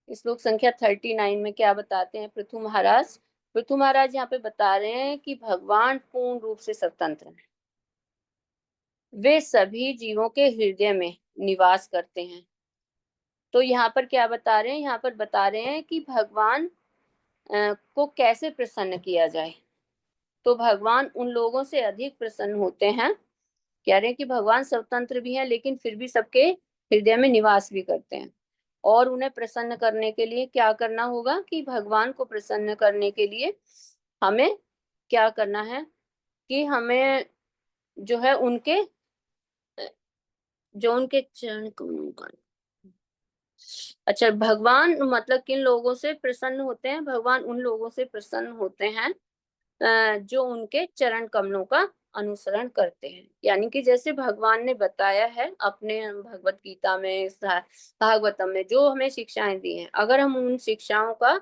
श्लोक संख्या 39 में क्या बताते हैं पृथु महाराज? पृथु महाराज यहाँ पे बता रहे हैं कि भगवान पूर्ण रूप से स्वतंत्र हैं, वे सभी जीवों के हृदय में निवास करते हैं। तो यहाँ पर क्या बता रहे हैं? यहाँ पर बता रहे हैं कि भगवान को कैसे प्रसन्न किया जाए। तो भगवान उन लोगों से अधिक प्रसन्न होते हैं, कह रहे हैं कि भगवान स्वतंत्र भी हैं लेकिन फिर भी सबके हृदय में निवास भी करते हैं। और उन्हें प्रसन्न करने के लिए क्या करना होगा कि भगवान को प्रसन्न करने के लिए हमें क्या करना है कि हमें जो है उनके चरण कमलों का, अच्छा, भगवान मतलब किन लोगों से प्रसन्न होते हैं? भगवान उन लोगों से प्रसन्न होते हैं जो उनके चरण कमलों का अनुसरण करते हैं। यानी कि जैसे भगवान ने बताया है अपने भगवत गीता में, भागवतम में जो हमें शिक्षाएं दी हैं, अगर हम उन शिक्षाओं का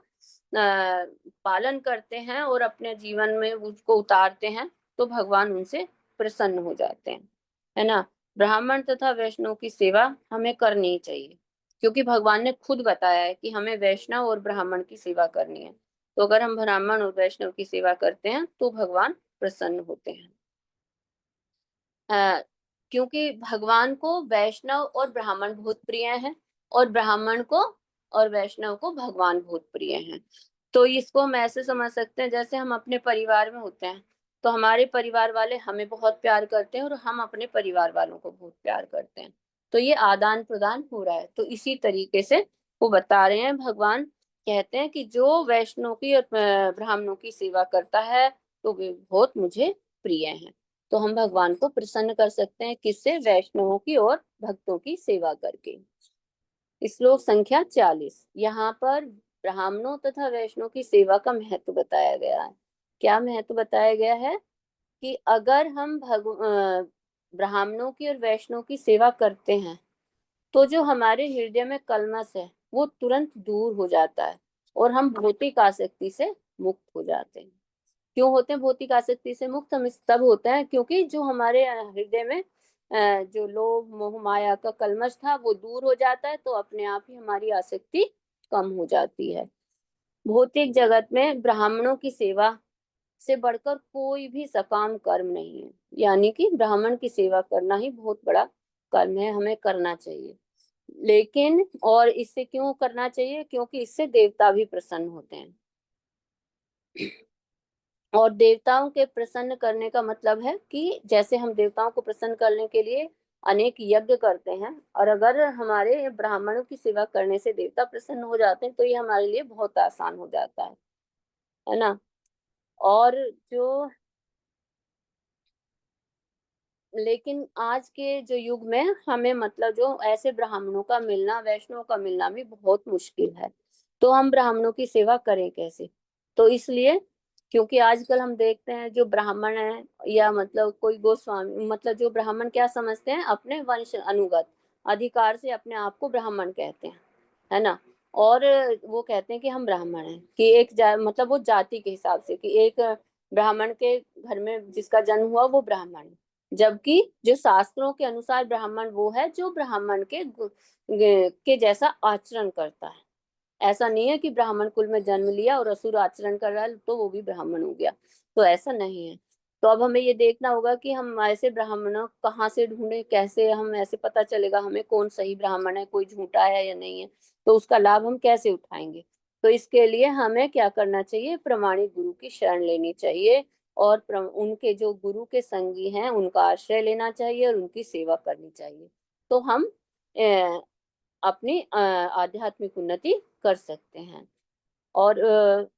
पालन करते हैं और अपने जीवन में उसको उतारते हैं तो भगवान उनसे प्रसन्न हो जाते हैं, है ना। ब्राह्मण तथा वैष्णव की सेवा हमें करनी चाहिए, क्योंकि भगवान ने खुद बताया है कि हमें वैष्णव और ब्राह्मण की सेवा करनी है। तो अगर हम ब्राह्मण और वैष्णव की सेवा करते हैं तो भगवान प्रसन्न होते हैं। क्योंकि भगवान को वैष्णव और ब्राह्मण बहुत प्रिय हैं और ब्राह्मण को और वैष्णव को भगवान बहुत प्रिय हैं। तो इसको हम ऐसे समझ सकते हैं जैसे हम अपने परिवार में होते हैं तो हमारे परिवार वाले हमें बहुत प्यार करते हैं और हम अपने परिवार वालों को बहुत प्यार करते हैं। तो ये आदान प्रदान हो रहा है। तो इसी तरीके से वो बता रहे हैं, भगवान कहते हैं कि जो वैष्णव की और ब्राह्मणों की सेवा करता है तो वे बहुत मुझे प्रिय हैं। तो हम भगवान को प्रसन्न कर सकते हैं किससे? वैष्णवों की और भक्तों की सेवा करके। श्लोक संख्या 40, यहाँ पर ब्राह्मणों तथा वैष्णव की सेवा का महत्व बताया गया है। क्या महत्व बताया गया है? कि अगर हम ब्राह्मणों की और वैष्णव की सेवा करते हैं तो जो हमारे हृदय में कलमश है वो तुरंत दूर हो जाता है और हम भौतिक आसक्ति से मुक्त हो जाते हैं। क्यों होते हैं भौतिक आसक्ति से मुक्त? हम इस तब होते हैं क्योंकि जो हमारे हृदय में जो लोभ मोह माया का कलमश था वो दूर हो जाता है, तो अपने आप ही हमारी आसक्ति कम हो जाती है। भौतिक जगत में ब्राह्मणों की सेवा से बढ़कर कोई भी सकाम कर्म नहीं है। यानी कि ब्राह्मण की सेवा करना ही बहुत बड़ा कर्म है, हमें करना चाहिए। लेकिन और इससे क्यों करना चाहिए? क्योंकि इससे देवता भी प्रसन्न होते हैं। और देवताओं के प्रसन्न करने का मतलब है कि जैसे हम देवताओं को प्रसन्न करने के लिए अनेक यज्ञ करते हैं, और अगर हमारे ब्राह्मणों की सेवा करने से देवता प्रसन्न हो जाते हैं तो ये हमारे लिए बहुत आसान हो जाता है ना। और जो लेकिन आज के जो युग में हमें मतलब जो ऐसे ब्राह्मणों का मिलना, वैष्णव का मिलना भी बहुत मुश्किल है। तो हम ब्राह्मणों की सेवा करें कैसे? तो इसलिए क्योंकि आजकल हम देखते हैं जो ब्राह्मण है या मतलब कोई गोस्वामी, मतलब जो ब्राह्मण क्या समझते हैं, अपने वंश अनुगत अधिकार से अपने आप को ब्राह्मण कहते हैं, है ना। और वो कहते हैं कि हम ब्राह्मण हैं, कि एक मतलब वो जाति के हिसाब से, कि एक ब्राह्मण के घर में जिसका जन्म हुआ वो ब्राह्मण है, जबकि जो शास्त्रों के अनुसार ब्राह्मण वो है जो ब्राह्मण के जैसा आचरण करता है। ऐसा नहीं है कि ब्राह्मण कुल में जन्म लिया और असुर आचरण कर रहा है तो वो भी ब्राह्मण हो गया, तो ऐसा नहीं है। तो अब हमें ये देखना होगा कि हम ऐसे ब्राह्मण कहाँ से ढूंढे, कैसे हम ऐसे पता चलेगा हमें कौन सही ब्राह्मण है, कोई झूठा है या नहीं है, तो उसका लाभ हम कैसे उठाएंगे। तो इसके लिए हमें क्या करना चाहिए, प्रमाणिक गुरु की शरण लेनी चाहिए और उनके जो गुरु के संगी हैं उनका आश्रय लेना चाहिए और उनकी सेवा करनी चाहिए। तो हम अपनी आध्यात्मिक उन्नति कर सकते हैं। और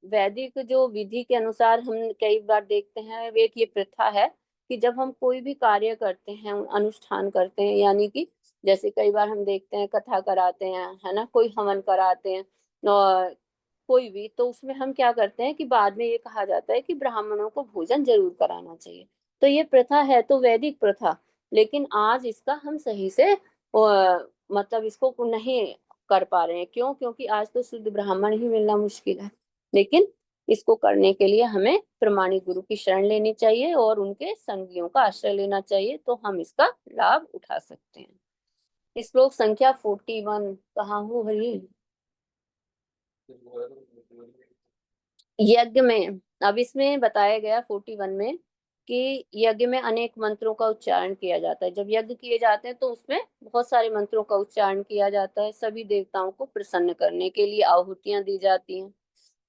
वैदिक जो विधि के अनुसार हम कई बार देखते हैं, एक ये प्रथा है कि जब हम कोई भी कार्य करते हैं, अनुष्ठान करते हैं, यानी कि जैसे कई बार हम देखते हैं कथा कराते हैं, है ना, कोई हवन कराते हैं और कोई भी, तो उसमें हम क्या करते हैं कि बाद में ये कहा जाता है कि ब्राह्मणों को भोजन जरूर कराना चाहिए। तो ये प्रथा है तो वैदिक प्रथा, लेकिन आज इसका हम सही से मतलब इसको नहीं कर पा रहे हैं। क्यों? क्योंकि आज तो शुद्ध ब्राह्मण ही मिलना मुश्किल है। लेकिन इसको करने के लिए हमें प्रमाणिक गुरु की शरण लेनी चाहिए और उनके संगियों का आश्रय लेना चाहिए, तो हम इसका लाभ उठा सकते हैं। श्लोक संख्या 41 कहाँ हो हरी? यज्ञ में, अब इसमें बताया गया 41 में कि यज्ञ में अनेक मंत्रों का उच्चारण किया जाता है। जब यज्ञ किए जाते हैं तो उसमें बहुत सारे मंत्रों का उच्चारण किया जाता है। सभी देवताओं को प्रसन्न करने के लिए आहुतियां दी जाती हैं।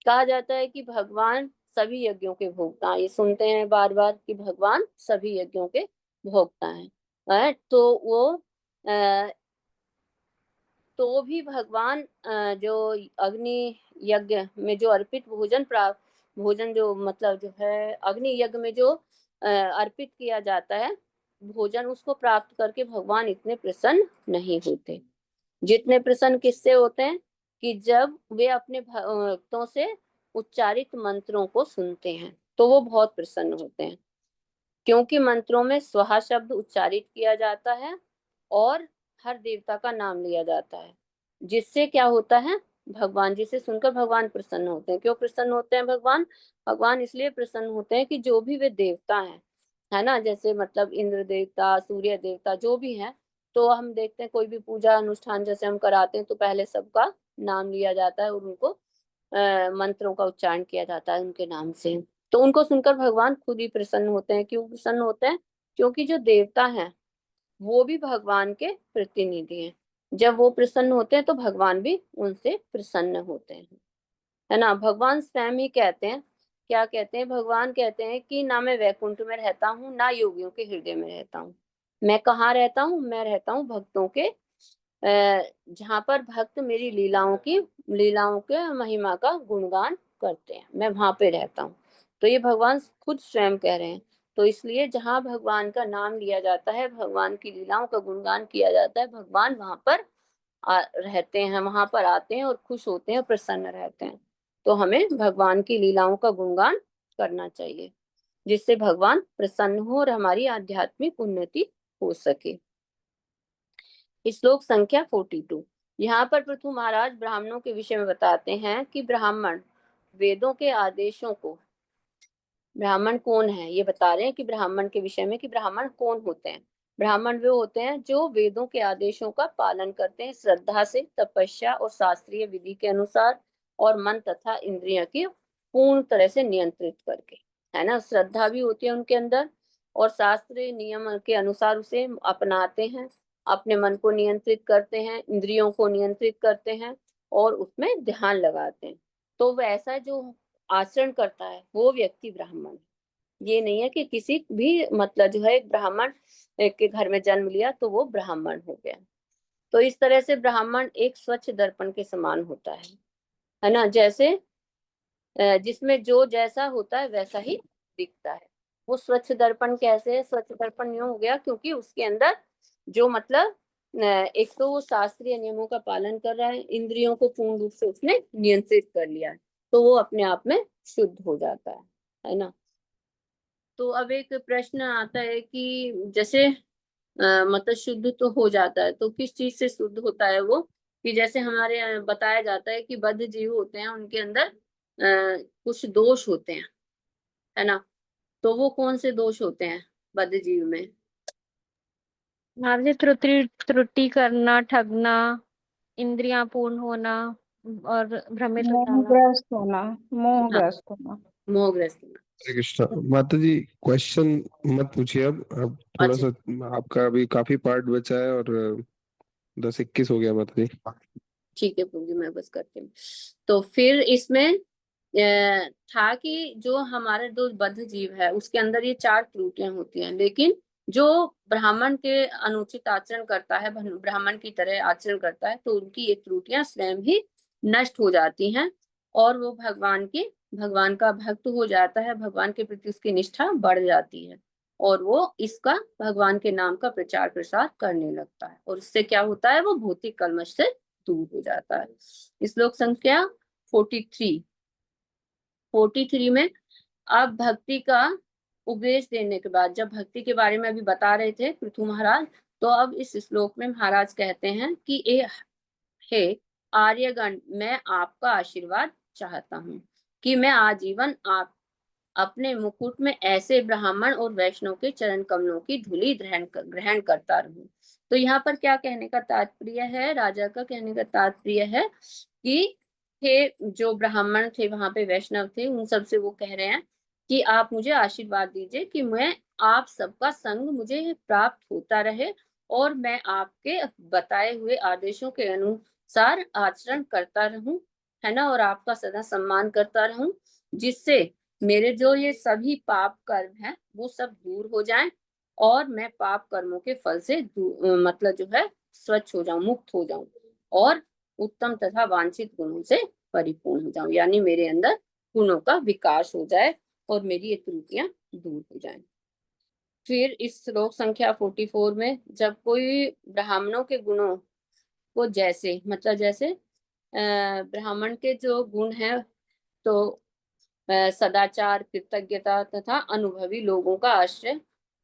कहा जाता है कि भगवान सभी यज्ञों के भोक्ता हैं। ये सुनते हैं बार बार कि भगवान सभी यज्ञों के भोक्ता हैं। तो वो तो भी भगवान जो अग्नि यज्ञ में जो अर्पित भोजन प्राप्त, भोजन जो मतलब जो है अग्नि यज्ञ में जो अर्पित किया जाता है भोजन, उसको प्राप्त करके भगवान इतने प्रसन्न नहीं होते जितने प्रसन्न किससे होते हैं कि जब वे अपने भक्तों से उच्चारित मंत्रों को सुनते हैं तो वो बहुत प्रसन्न होते हैं, क्योंकि मंत्रों में स्वाहा शब्द उच्चारित किया जाता है और हर देवता का नाम लिया जाता है, जिससे क्या होता है, भगवान जिसे सुनकर भगवान प्रसन्न होते हैं। क्यों प्रसन्न होते हैं भगवान? भगवान इसलिए प्रसन्न होते हैं कि जो भी वे देवता हैं, है ना, जैसे मतलब इंद्र देवता, सूर्य देवता जो भी हैं, तो हम देखते हैं कोई भी पूजा अनुष्ठान जैसे हम कराते हैं तो पहले सबका नाम लिया जाता है और उनको मंत्रों का उच्चारण किया जाता है उनके नाम से। तो उनको सुनकर भगवान खुद ही प्रसन्न होते हैं। क्यों प्रसन्न होते हैं? क्योंकि जो देवता हैं वो भी भगवान के प्रतिनिधि हैं। जब वो प्रसन्न होते हैं तो भगवान भी उनसे प्रसन्न होते हैं, है ना। भगवान स्वयं ही कहते हैं, क्या कहते हैं? भगवान कहते हैं कि ना मैं वैकुंठ में रहता हूँ ना योगियों के हृदय में रहता हूँ। मैं कहाँ रहता हूँ? मैं रहता हूँ भक्तों के जहाँ पर भक्त मेरी लीलाओं के महिमा का गुणगान करते हैं, मैं वहां पे रहता हूँ। तो ये भगवान खुद स्वयं कह रहे हैं। तो इसलिए जहाँ भगवान का नाम लिया जाता है, भगवान की लीलाओं का गुणगान किया जाता है, भगवान वहां पर रहते हैं, वहां पर आते हैं और खुश होते हैं, प्रसन्न रहते हैं। तो हमें भगवान की लीलाओं का गुणगान करना चाहिए, जिससे भगवान प्रसन्न हो और हमारी आध्यात्मिक उन्नति हो सके। श्लोक संख्या 42, यहाँ पर पृथु महाराज ब्राह्मणों के विषय में बताते हैं कि ब्राह्मण वेदों के आदेशों को, ब्राह्मण कौन है ये बता रहे हैं कि ब्राह्मण के विषय में कि ब्राह्मण कौन होते हैं। ब्राह्मण वे होते हैं जो वेदों के आदेशों का पालन करते हैं श्रद्धा से, तपस्या और शास्त्रीय विधि के अनुसार, और मन तथा इंद्रिय की पूर्ण तरह से नियंत्रित करके, है ना। श्रद्धा भी होती है उनके अंदर और शास्त्रीय नियम के अनुसार उसे अपनाते हैं, अपने मन को नियंत्रित करते हैं, इंद्रियों को नियंत्रित करते हैं और उसमें ध्यान लगाते हैं। तो वैसा जो आचरण करता है वो व्यक्ति ब्राह्मण है। ये नहीं है कि किसी भी मतलब जो है एक ब्राह्मण के घर में जन्म लिया तो वो ब्राह्मण हो गया। तो इस तरह से ब्राह्मण एक स्वच्छ दर्पण के समान होता है ना। जैसे जिसमें जो जैसा होता है वैसा ही दिखता है। वो स्वच्छ दर्पण कैसे है? स्वच्छ दर्पण यूं हो गया क्योंकि उसके अंदर जो मतलब एक तो वो शास्त्रीय नियमों का पालन कर रहा है, इंद्रियों को पूर्ण रूप से उसने नियंत्रित कर लिया है, तो वो अपने आप में शुद्ध हो जाता है ना। तो अब एक प्रश्न आता है कि जैसे मतलब शुद्ध तो हो जाता है, तो किस चीज से शुद्ध होता है वो? कि जैसे हमारे बताया जाता है कि बद्ध जीव होते हैं, उनके अंदर कुछ दोष होते हैं, है ना। तो वो कौन से दोष होते हैं बद्ध जीव में? मान लीजिए त्रुटि त्रुटि करना, ठगना, इंद्रियां पूर्ण होना और भ्रमित हो जाना। मोहग्रस्त होना, हाँ, मोहग्रस्त होना। मोहग्रस्त होना। हरे कृष्णा। माता जी क्वेश्चन मत पूछिए अब थोड़ा अच्छा, सा, आपका अभी काफी पार्ट बचा है और 10:21 हो गया माता जी। ठीक है प्रभु जी, मैं बस करती हूँ। तो फिर इसमें था कि जो हमारे जो बद्ध जीव है उसके अंदर ये 4 त्रुटियां होती हैं, लेकिन जो ब्राह्मण के अनुचित आचरण करता है, ब्राह्मण की तरह आचरण करता है, तो उनकी ये त्रुटियां स्वयं ही नष्ट हो जाती हैं और वो भगवान का भक्त हो जाता है, भगवान के प्रति उसकी निष्ठा बढ़ जाती है और वो इसका भगवान के नाम का प्रचार प्रसार करने लगता है और इससे क्या होता है, वो भौतिक कलमश से दूर हो जाता है। श्लोक संख्या 43 में अब भक्ति का उपदेश देने के बाद, जब भक्ति के बारे में अभी बता रहे थे पृथु महाराज, तो अब इस श्लोक में महाराज कहते हैं कि हे आर्यगण, मैं आपका आशीर्वाद चाहता हूँ कि मैं आजीवन आप अपने मुकुट में ऐसे ब्राह्मण और वैष्णव के चरण कमलों की धूलि ग्रहण करता रहूं। तो यहाँ पर क्या कहने का तात्पर्य है, राजा का कहने का तात्पर्य है कि हे जो ब्राह्मण थे वहां पे, वैष्णव थे, उन सब से वो कह रहे हैं कि आप मुझे आशीर्वाद दीजिए कि मैं आप सबका संग मुझे प्राप्त होता रहे और मैं आपके बताए हुए आदेशों के अनुसार आचरण करता रहूं, है ना, और आपका सदा सम्मान करता रहूं, जिससे मेरे जो ये सभी पाप कर्म हैं वो सब दूर हो जाएं और मैं पाप कर्मों के फल से मतलब जो है स्वच्छ हो जाऊं, मुक्त हो जाऊं और उत्तम तथा वांछित गुणों से परिपूर्ण हो जाऊं, यानी मेरे अंदर गुणों का विकास हो जाए और मेरी ये त्रुटियां दूर हो जाएं। फिर इस श्लोक संख्या 44 में जब कोई ब्राह्मणों के गुणों को जैसे, मतलब जैसे ब्राह्मण के जो गुण हैं, तो सदाचार, कृतज्ञता तथा अनुभवी लोगों का आश्रय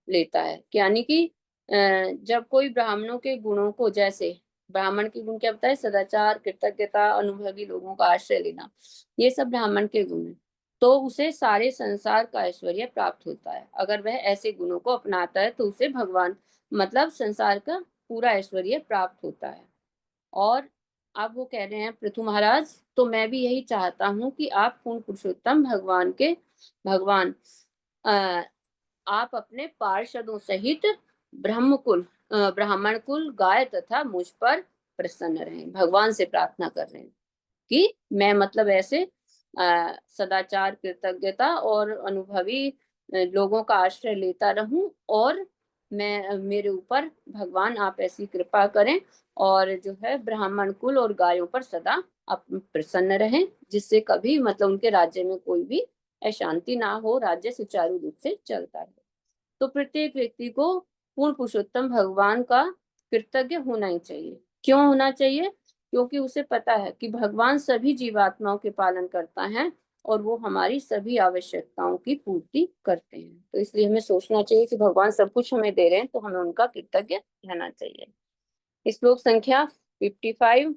लेता है, यानी कि जब कोई ब्राह्मणों के गुणों को, जैसे ब्राह्मण के गुण क्या बताए, सदाचार, कृतज्ञता, अनुभवी लोगों का आश्रय लेना, ये सब ब्राह्मण के गुण है, तो उसे सारे संसार का ऐश्वर्य प्राप्त होता है। अगर वह ऐसे गुणों को अपनाता है तो उसे भगवान मतलब संसार का पूरा ऐश्वर्य प्राप्त होता है। और अब वो कह रहे हैं पृथु महाराज, तो मैं भी यही चाहता हूँ कि आप पूर्ण पुरुषोत्तम भगवान आप अपने पार्षदों सहित ब्राह्मण कुल, गाय तथा मुझ पर प्रसन्न रहें। भगवान से प्रार्थना कर रहे हैं कि मैं मतलब ऐसे सदाचार, कृतज्ञता और अनुभवी लोगों का आश्रय लेता रहूं और मैं मेरे ऊपर भगवान आप ऐसी कृपा करें और जो है ब्राह्मण कुल और गायों पर सदा आप प्रसन्न रहें, जिससे कभी मतलब उनके राज्य में कोई भी अशांति ना हो, राज्य सुचारू रूप से चलता रहे। तो प्रत्येक व्यक्ति को पूर्ण पुरुषोत्तम भगवान का कृतज्ञ होना ही चाहिए। क्यों होना चाहिए? क्योंकि उसे पता है कि भगवान सभी जीवात्माओं के पालन करता है और वो हमारी सभी आवश्यकताओं की पूर्ति करते हैं। तो इसलिए हमें सोचना चाहिए कि भगवान सब कुछ हमें दे रहे हैं, तो हमें उनका कृतज्ञ रहना चाहिए। श्लोक संख्या 55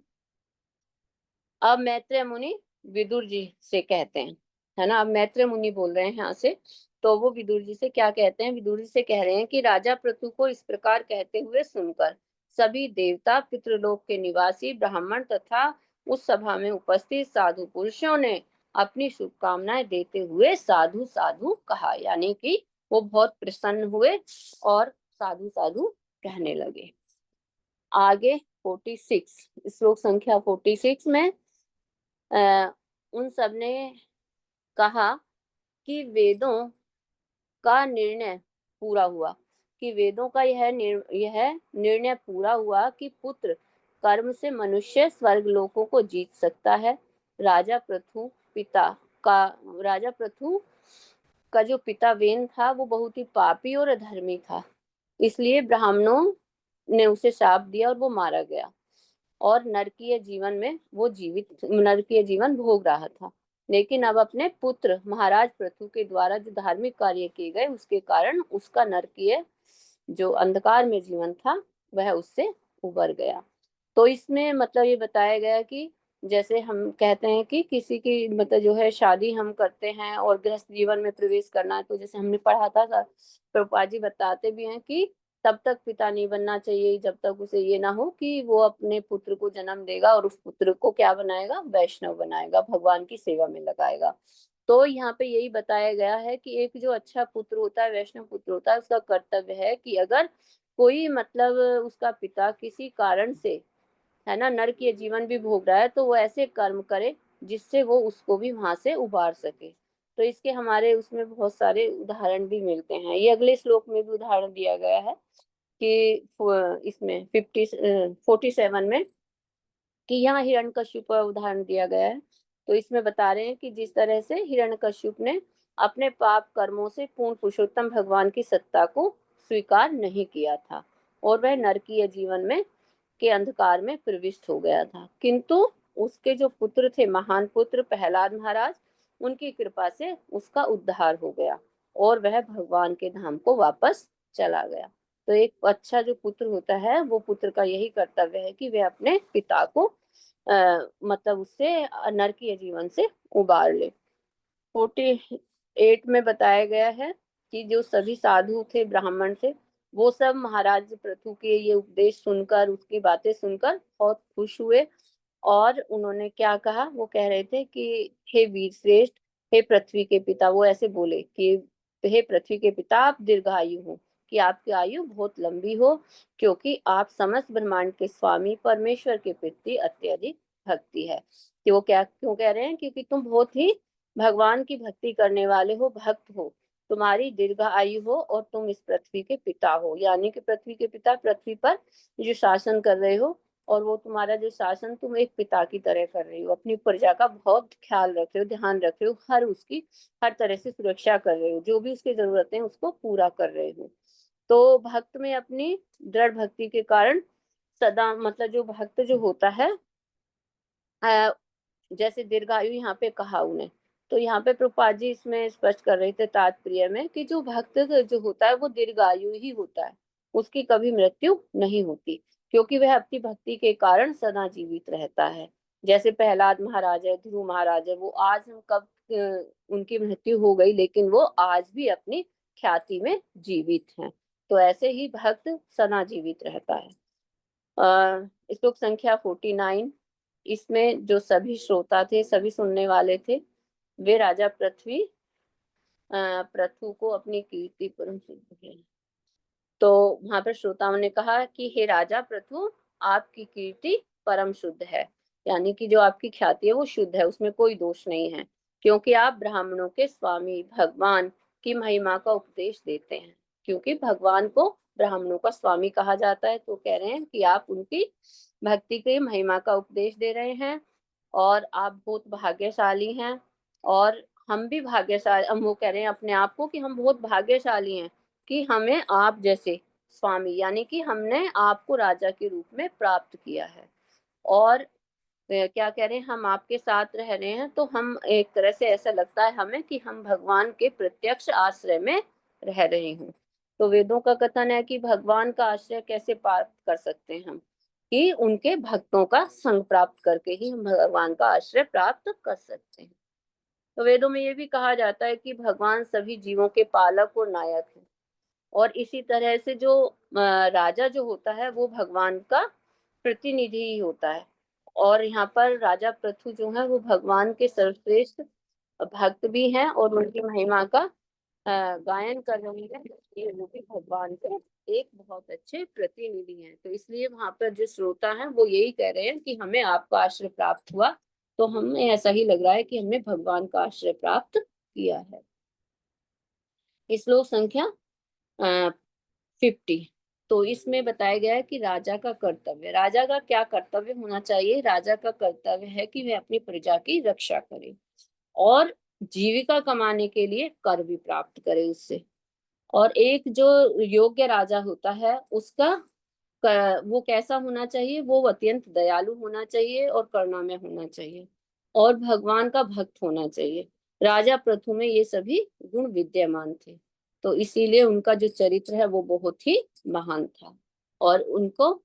अब मैत्रेय मुनि विदुर जी से कहते हैं, है ना, अब मैत्रेय मुनि बोल रहे हैं यहाँ से, तो वो विदुर जी से क्या कहते हैं, विदुर जी से कह रहे हैं कि राजा पृथु को इस प्रकार कहते हुए सुनकर सभी देवता, पितृलोक के निवासी, ब्राह्मण तथा उस सभा में उपस्थित साधु पुरुषों ने अपनी शुभकामनाएं देते हुए साधु साधु कहा, यानी कि वो बहुत प्रसन्न हुए और साधु साधु कहने लगे। आगे 46 श्लोक संख्या 46 में उन सब ने कहा कि वेदों का निर्णय पूरा हुआ, कि वेदों का यह निर्णय पूरा हुआ कि पुत्र कर्म से मनुष्य स्वर्ग लोकों को जीत सकता है। राजा पृथु का जो पिता वेन था वो बहुत ही पापी और अधर्मी था, इसलिए ब्राह्मणों ने उसे शाप दिया और वो मारा गया और नरकीय जीवन भोग रहा था। लेकिन अब अपने पुत्र महाराज पृथु के द्वारा जो धार्मिक कार्य किए गए उसके कारण उसका नरकीय जो अंधकार में जीवन था वह उससे उबर गया। तो इसमें मतलब ये बताया गया कि जैसे हम कहते हैं कि किसी की मतलब जो है शादी हम करते हैं और गृहस्थ जीवन में प्रवेश करना है, तो जैसे हमने पढ़ा था प्रभुपाद जी बताते भी हैं कि तब तक पिता नहीं बनना चाहिए जब तक उसे ये ना हो कि वो अपने पुत्र को जन्म देगा और उस पुत्र को क्या बनाएगा, वैष्णव बनाएगा, भगवान की सेवा में लगाएगा। तो यहाँ पे यही बताया गया है कि एक जो अच्छा पुत्र होता है, वैष्णव पुत्र होता है, उसका कर्तव्य है कि अगर कोई मतलब उसका पिता किसी कारण से है ना नरकीय जीवन भी भोग रहा है, तो वो ऐसे कर्म करे जिससे वो उसको भी वहां से उबार सके। तो इसके हमारे उसमें बहुत सारे उदाहरण भी मिलते हैं। ये अगले श्लोक में भी उदाहरण दिया गया है कि इसमें 47 में कि यहाँ हिरण्यकश्यप का उदाहरण दिया गया है। तो इसमें बता रहे हैं कि जिस तरह से हिरण्यकश्यप ने अपने पाप कर्मों से पूर्ण पुरुषोत्तम भगवान की सत्ता को स्वीकार नहीं किया था और वह नरकीय जीवन में के अंधकार में प्रविष्ट हो गया था, किंतु उसके जो पुत्र थे, महान पुत्र प्रहलाद महाराज, उनकी कृपा से उसका उद्धार हो गया और वह भगवान के धाम को वापस चला गया। तो एक अच्छा जो पुत्र होता है, वो पुत्र का यही कर्तव्य है कि वह अपने पिता को मतलब उससे नरकीय जीवन से उबार ले। 48 में बताया गया है कि जो सभी साधु थे, ब्राह्मण थे, वो सब महाराज पृथु के ये उपदेश सुनकर, उसकी बातें सुनकर बहुत खुश हुए और उन्होंने क्या कहा, वो कह रहे थे कि हे वीर श्रेष्ठ, हे पृथ्वी के पिता, वो ऐसे बोले कि हे पृथ्वी के पिता, आप दीर्घायु हो, कि आपकी आयु बहुत लंबी हो, क्योंकि आप समस्त ब्रह्मांड के स्वामी परमेश्वर के प्रति अत्यधिक भक्ति है। कि वो क्या क्यों कह रहे हैं, क्योंकि तुम बहुत ही भगवान की भक्ति करने वाले हो, भक्त हो, तुम्हारी दीर्घ आयु हो और तुम इस पृथ्वी के पिता हो, यानी कि पृथ्वी के पिता, पृथ्वी पर जो शासन कर रहे हो, और वो तुम्हारा जो शासन तुम एक पिता की तरह कर रही हो, अपनी प्रजा का बहुत ख्याल रख रहे हो, ध्यान रख रहे हो, हर उसकी हर तरह से सुरक्षा कर रहे हो, जो भी उसकी जरूरतें हैं उसको पूरा कर रहे हो। तो भक्त में अपनी दृढ़ भक्ति के कारण सदा मतलब जो भक्त जो होता है, जैसे दीर्घायु यहाँ पे कहा उन्हें, तो यहाँ पे प्रभुपाद जी इसमें स्पष्ट कर रहे थे तात्पर्य में कि जो भक्त जो होता है वो दीर्घायु ही होता है, उसकी कभी मृत्यु नहीं होती, क्योंकि वह अपनी भक्ति के कारण सदा जीवित रहता है। जैसे प्रहलाद महाराज है, ध्रुव महाराज है, वो आज हम कब उनकी मृत्यु हो गई, लेकिन वो आज भी अपनी ख्याति में जीवित हैं। तो ऐसे ही भक्त सदा जीवित रहता है। श्लोक संख्या 49, इसमें जो सभी श्रोता थे, सभी सुनने वाले थे, वे राजा पृथु को अपनी कीर्ति परम शुद्ध है। तो वहां पर श्रोताओं ने कहा कि हे राजा पृथु, आपकी कीर्ति परम शुद्ध है, यानी कि जो आपकी ख्याति है वो शुद्ध है, उसमें कोई दोष नहीं है, क्योंकि आप ब्राह्मणों के स्वामी भगवान की महिमा का उपदेश देते हैं। क्योंकि भगवान को ब्राह्मणों का स्वामी कहा जाता है, तो कह रहे हैं कि आप उनकी भक्ति की महिमा का उपदेश दे रहे हैं और आप बहुत भाग्यशाली हैं। और हम भी भाग्यशाली, हम वो कह रहे हैं अपने आप को कि हम बहुत भाग्यशाली हैं कि हमें आप जैसे स्वामी, यानी कि हमने आपको राजा के रूप में प्राप्त किया है। और क्या कह रहे हैं, हम आपके साथ रह रहे हैं, तो हम एक तरह से ऐसा लगता है हमें कि हम भगवान के प्रत्यक्ष आश्रय में रह रहे हैं। तो वेदों का कथन है कि भगवान का आश्रय कैसे प्राप्त कर सकते हैं हम, कि उनके भक्तों का संग प्राप्त करके ही हम भगवान का आश्रय प्राप्त कर सकते हैं। तो वेदों में ये भी कहा जाता है कि भगवान सभी जीवों के पालक और नायक हैं, और इसी तरह से जो राजा जो होता है वो भगवान का प्रतिनिधि ही होता है। और यहाँ पर राजा पृथु जो है वो भगवान के सर्वश्रेष्ठ भक्त भी हैं और उनकी महिमा का गायन कर रहे हैं, ये वो भी भगवान के एक बहुत अच्छे प्रतिनिधि हैं। तो इसलिए वहां पर जो श्रोता हैं वो यही कह रहे हैं कि हमें आपका आश्रय प्राप्त हुआ, तो हमें ऐसा ही लग रहा है कि हमने भगवान का आश्रय प्राप्त किया है। श्लोक संख्या 50, तो इसमें बताया गया है कि राजा का कर्तव्य, राजा का क्या कर्तव्य होना चाहिए। राजा का कर्तव्य है कि वह अपनी प्रजा की रक्षा करे और जीविका कमाने के लिए कर भी प्राप्त करे उससे। और एक जो योग्य राजा होता है उसका वो कैसा होना चाहिए, वो अत्यंत दयालु होना चाहिए और करुणामय होना चाहिए और भगवान का भक्त होना चाहिए। राजा पृथु में ये सभी गुण विद्यमान थे, तो इसीलिए उनका जो चरित्र है वो बहुत ही महान था और उनको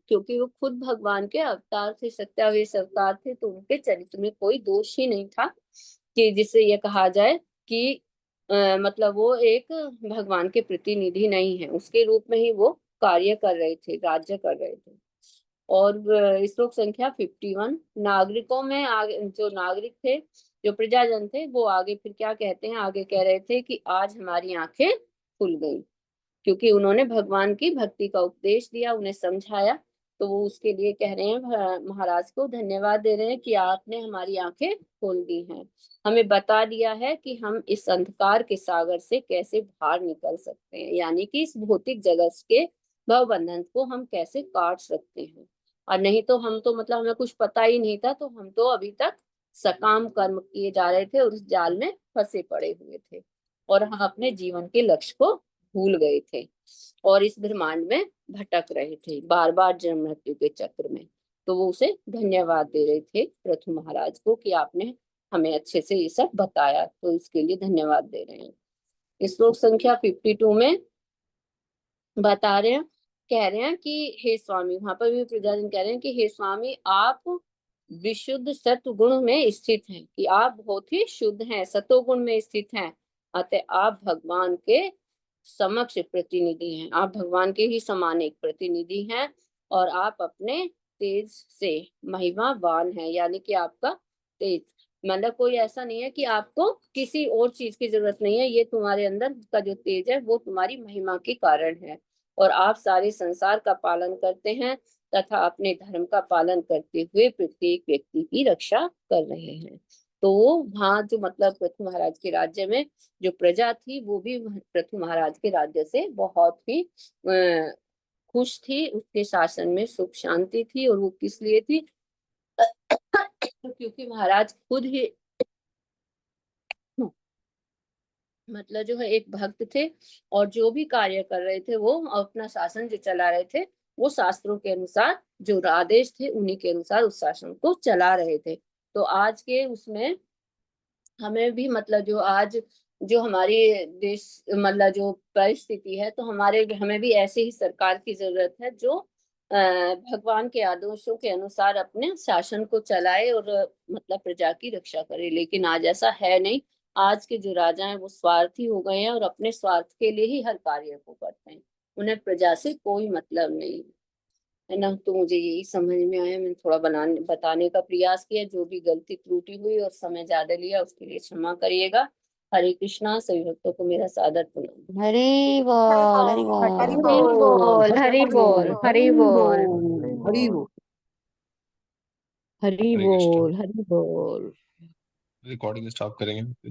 क्योंकि वो खुद भगवान के अवतार थे, सत्यावेश अवतार थे, तो उनके चरित्र में कोई दोष ही नहीं था कि जिससे ये कहा जाए कि मतलब वो एक भगवान के प्रतिनिधि नहीं है। उसके रूप में ही वो कार्य कर रहे थे, राज्य कर रहे थे। और श्लोक संख्या 51, नागरिकों में आगे जो नागरिक थे, जो प्रजाजन थे, वो आगे फिर क्या कहते हैं, आगे कह रहे थे कि आज हमारी आंखें खुल गई, क्योंकि उन्होंने भगवान की भक्ति का उपदेश दिया, उन्हें समझाया। तो वो उसके लिए कह रहे हैं, महाराज को धन्यवाद दे रहे हैं कि आपने हमारी आंखें खोल दी हैं, हमें बता दिया है कि हम इस अंधकार के सागर से कैसे बाहर निकल सकते हैं, यानी कि इस भौतिक जगत के भव बंधन को हम कैसे काट सकते हैं। और नहीं तो हम तो मतलब हमें कुछ पता ही नहीं था, तो हम तो अभी तक सकाम कर्म किए जा रहे थे और उस जाल में फंसे पड़े हुए थे, और हम अपने जीवन के लक्ष्य को भूल गए थे और इस ब्रह्मांड में भटक रहे थे, बार बार जन्म मृत्यु के चक्र में। तो वो उसे धन्यवाद दे रहे थे पृथु महाराज को कि आपने हमें अच्छे से ये सब बताया, तो इसके लिए धन्यवाद दे रहे हैं। श्लोक संख्या 52 में बता रहे हैं, कह रहे हैं कि हे स्वामी, वहां पर भी प्रजाजन कह रहे हैं कि हे स्वामी, आप विशुद्ध सत्वगुण में स्थित हैं, कि आप बहुत ही शुद्ध हैं, सत्वगुण में स्थित हैं, अतः आप भगवान के समक्ष प्रतिनिधि हैं, आप भगवान के ही समान एक प्रतिनिधि हैं, और आप अपने तेज से महिमावान हैं, यानी कि आपका तेज, मतलब कोई ऐसा नहीं है कि आपको किसी और चीज की जरूरत नहीं है, ये तुम्हारे अंदर का जो तेज है वो तुम्हारी महिमा के कारण है, और आप सारे संसार का पालन करते हैं तथा अपने धर्म का पालन करते हुए प्रत्येक व्यक्ति की रक्षा कर रहे हैं। तो वहाँ जो मतलब पृथु महाराज के राज्य में जो प्रजा थी, वो भी पृथु महाराज के राज्य से बहुत ही खुश थी, उसके शासन में सुख शांति थी। और वो किस लिए थी? क्योंकि महाराज खुद ही मतलब जो है एक भक्त थे, और जो भी कार्य कर रहे थे, वो अपना शासन जो चला रहे थे, वो शास्त्रों के अनुसार जो आदेश थे उन्हीं के अनुसार उस शासन को चला रहे थे। तो आज के उसमें हमें भी मतलब जो आज जो हमारी देश मतलब जो परिस्थिति है, तो हमें भी ऐसे ही सरकार की जरूरत है जो भगवान के आदेशों के अनुसार अपने शासन को चलाए और मतलब प्रजा की रक्षा करे। लेकिन आज ऐसा है नहीं, आज के जो राजा हैं वो स्वार्थी हो गए हैं और अपने स्वार्थ के लिए ही हर कार्य को करते हैं, उन्हें प्रजा से कोई मतलब नहीं है ना। तो मुझे यही समझ में आया, मैंने थोड़ा बताने का प्रयास किया, जो भी गलती त्रुटि हुई और समय ज्यादा लिया उसके लिए क्षमा करिएगा। हरे कृष्णा, सभी भक्तों को मेरा सादर प्रणाम। हरि बोल हरि हरि बोल बोल, हरि बोल, हरि बोल। हरि बोल। हरि हरे कृष्ण। बोल हरि बोल। रिकॉर्डिंग स्टॉप करेंगे।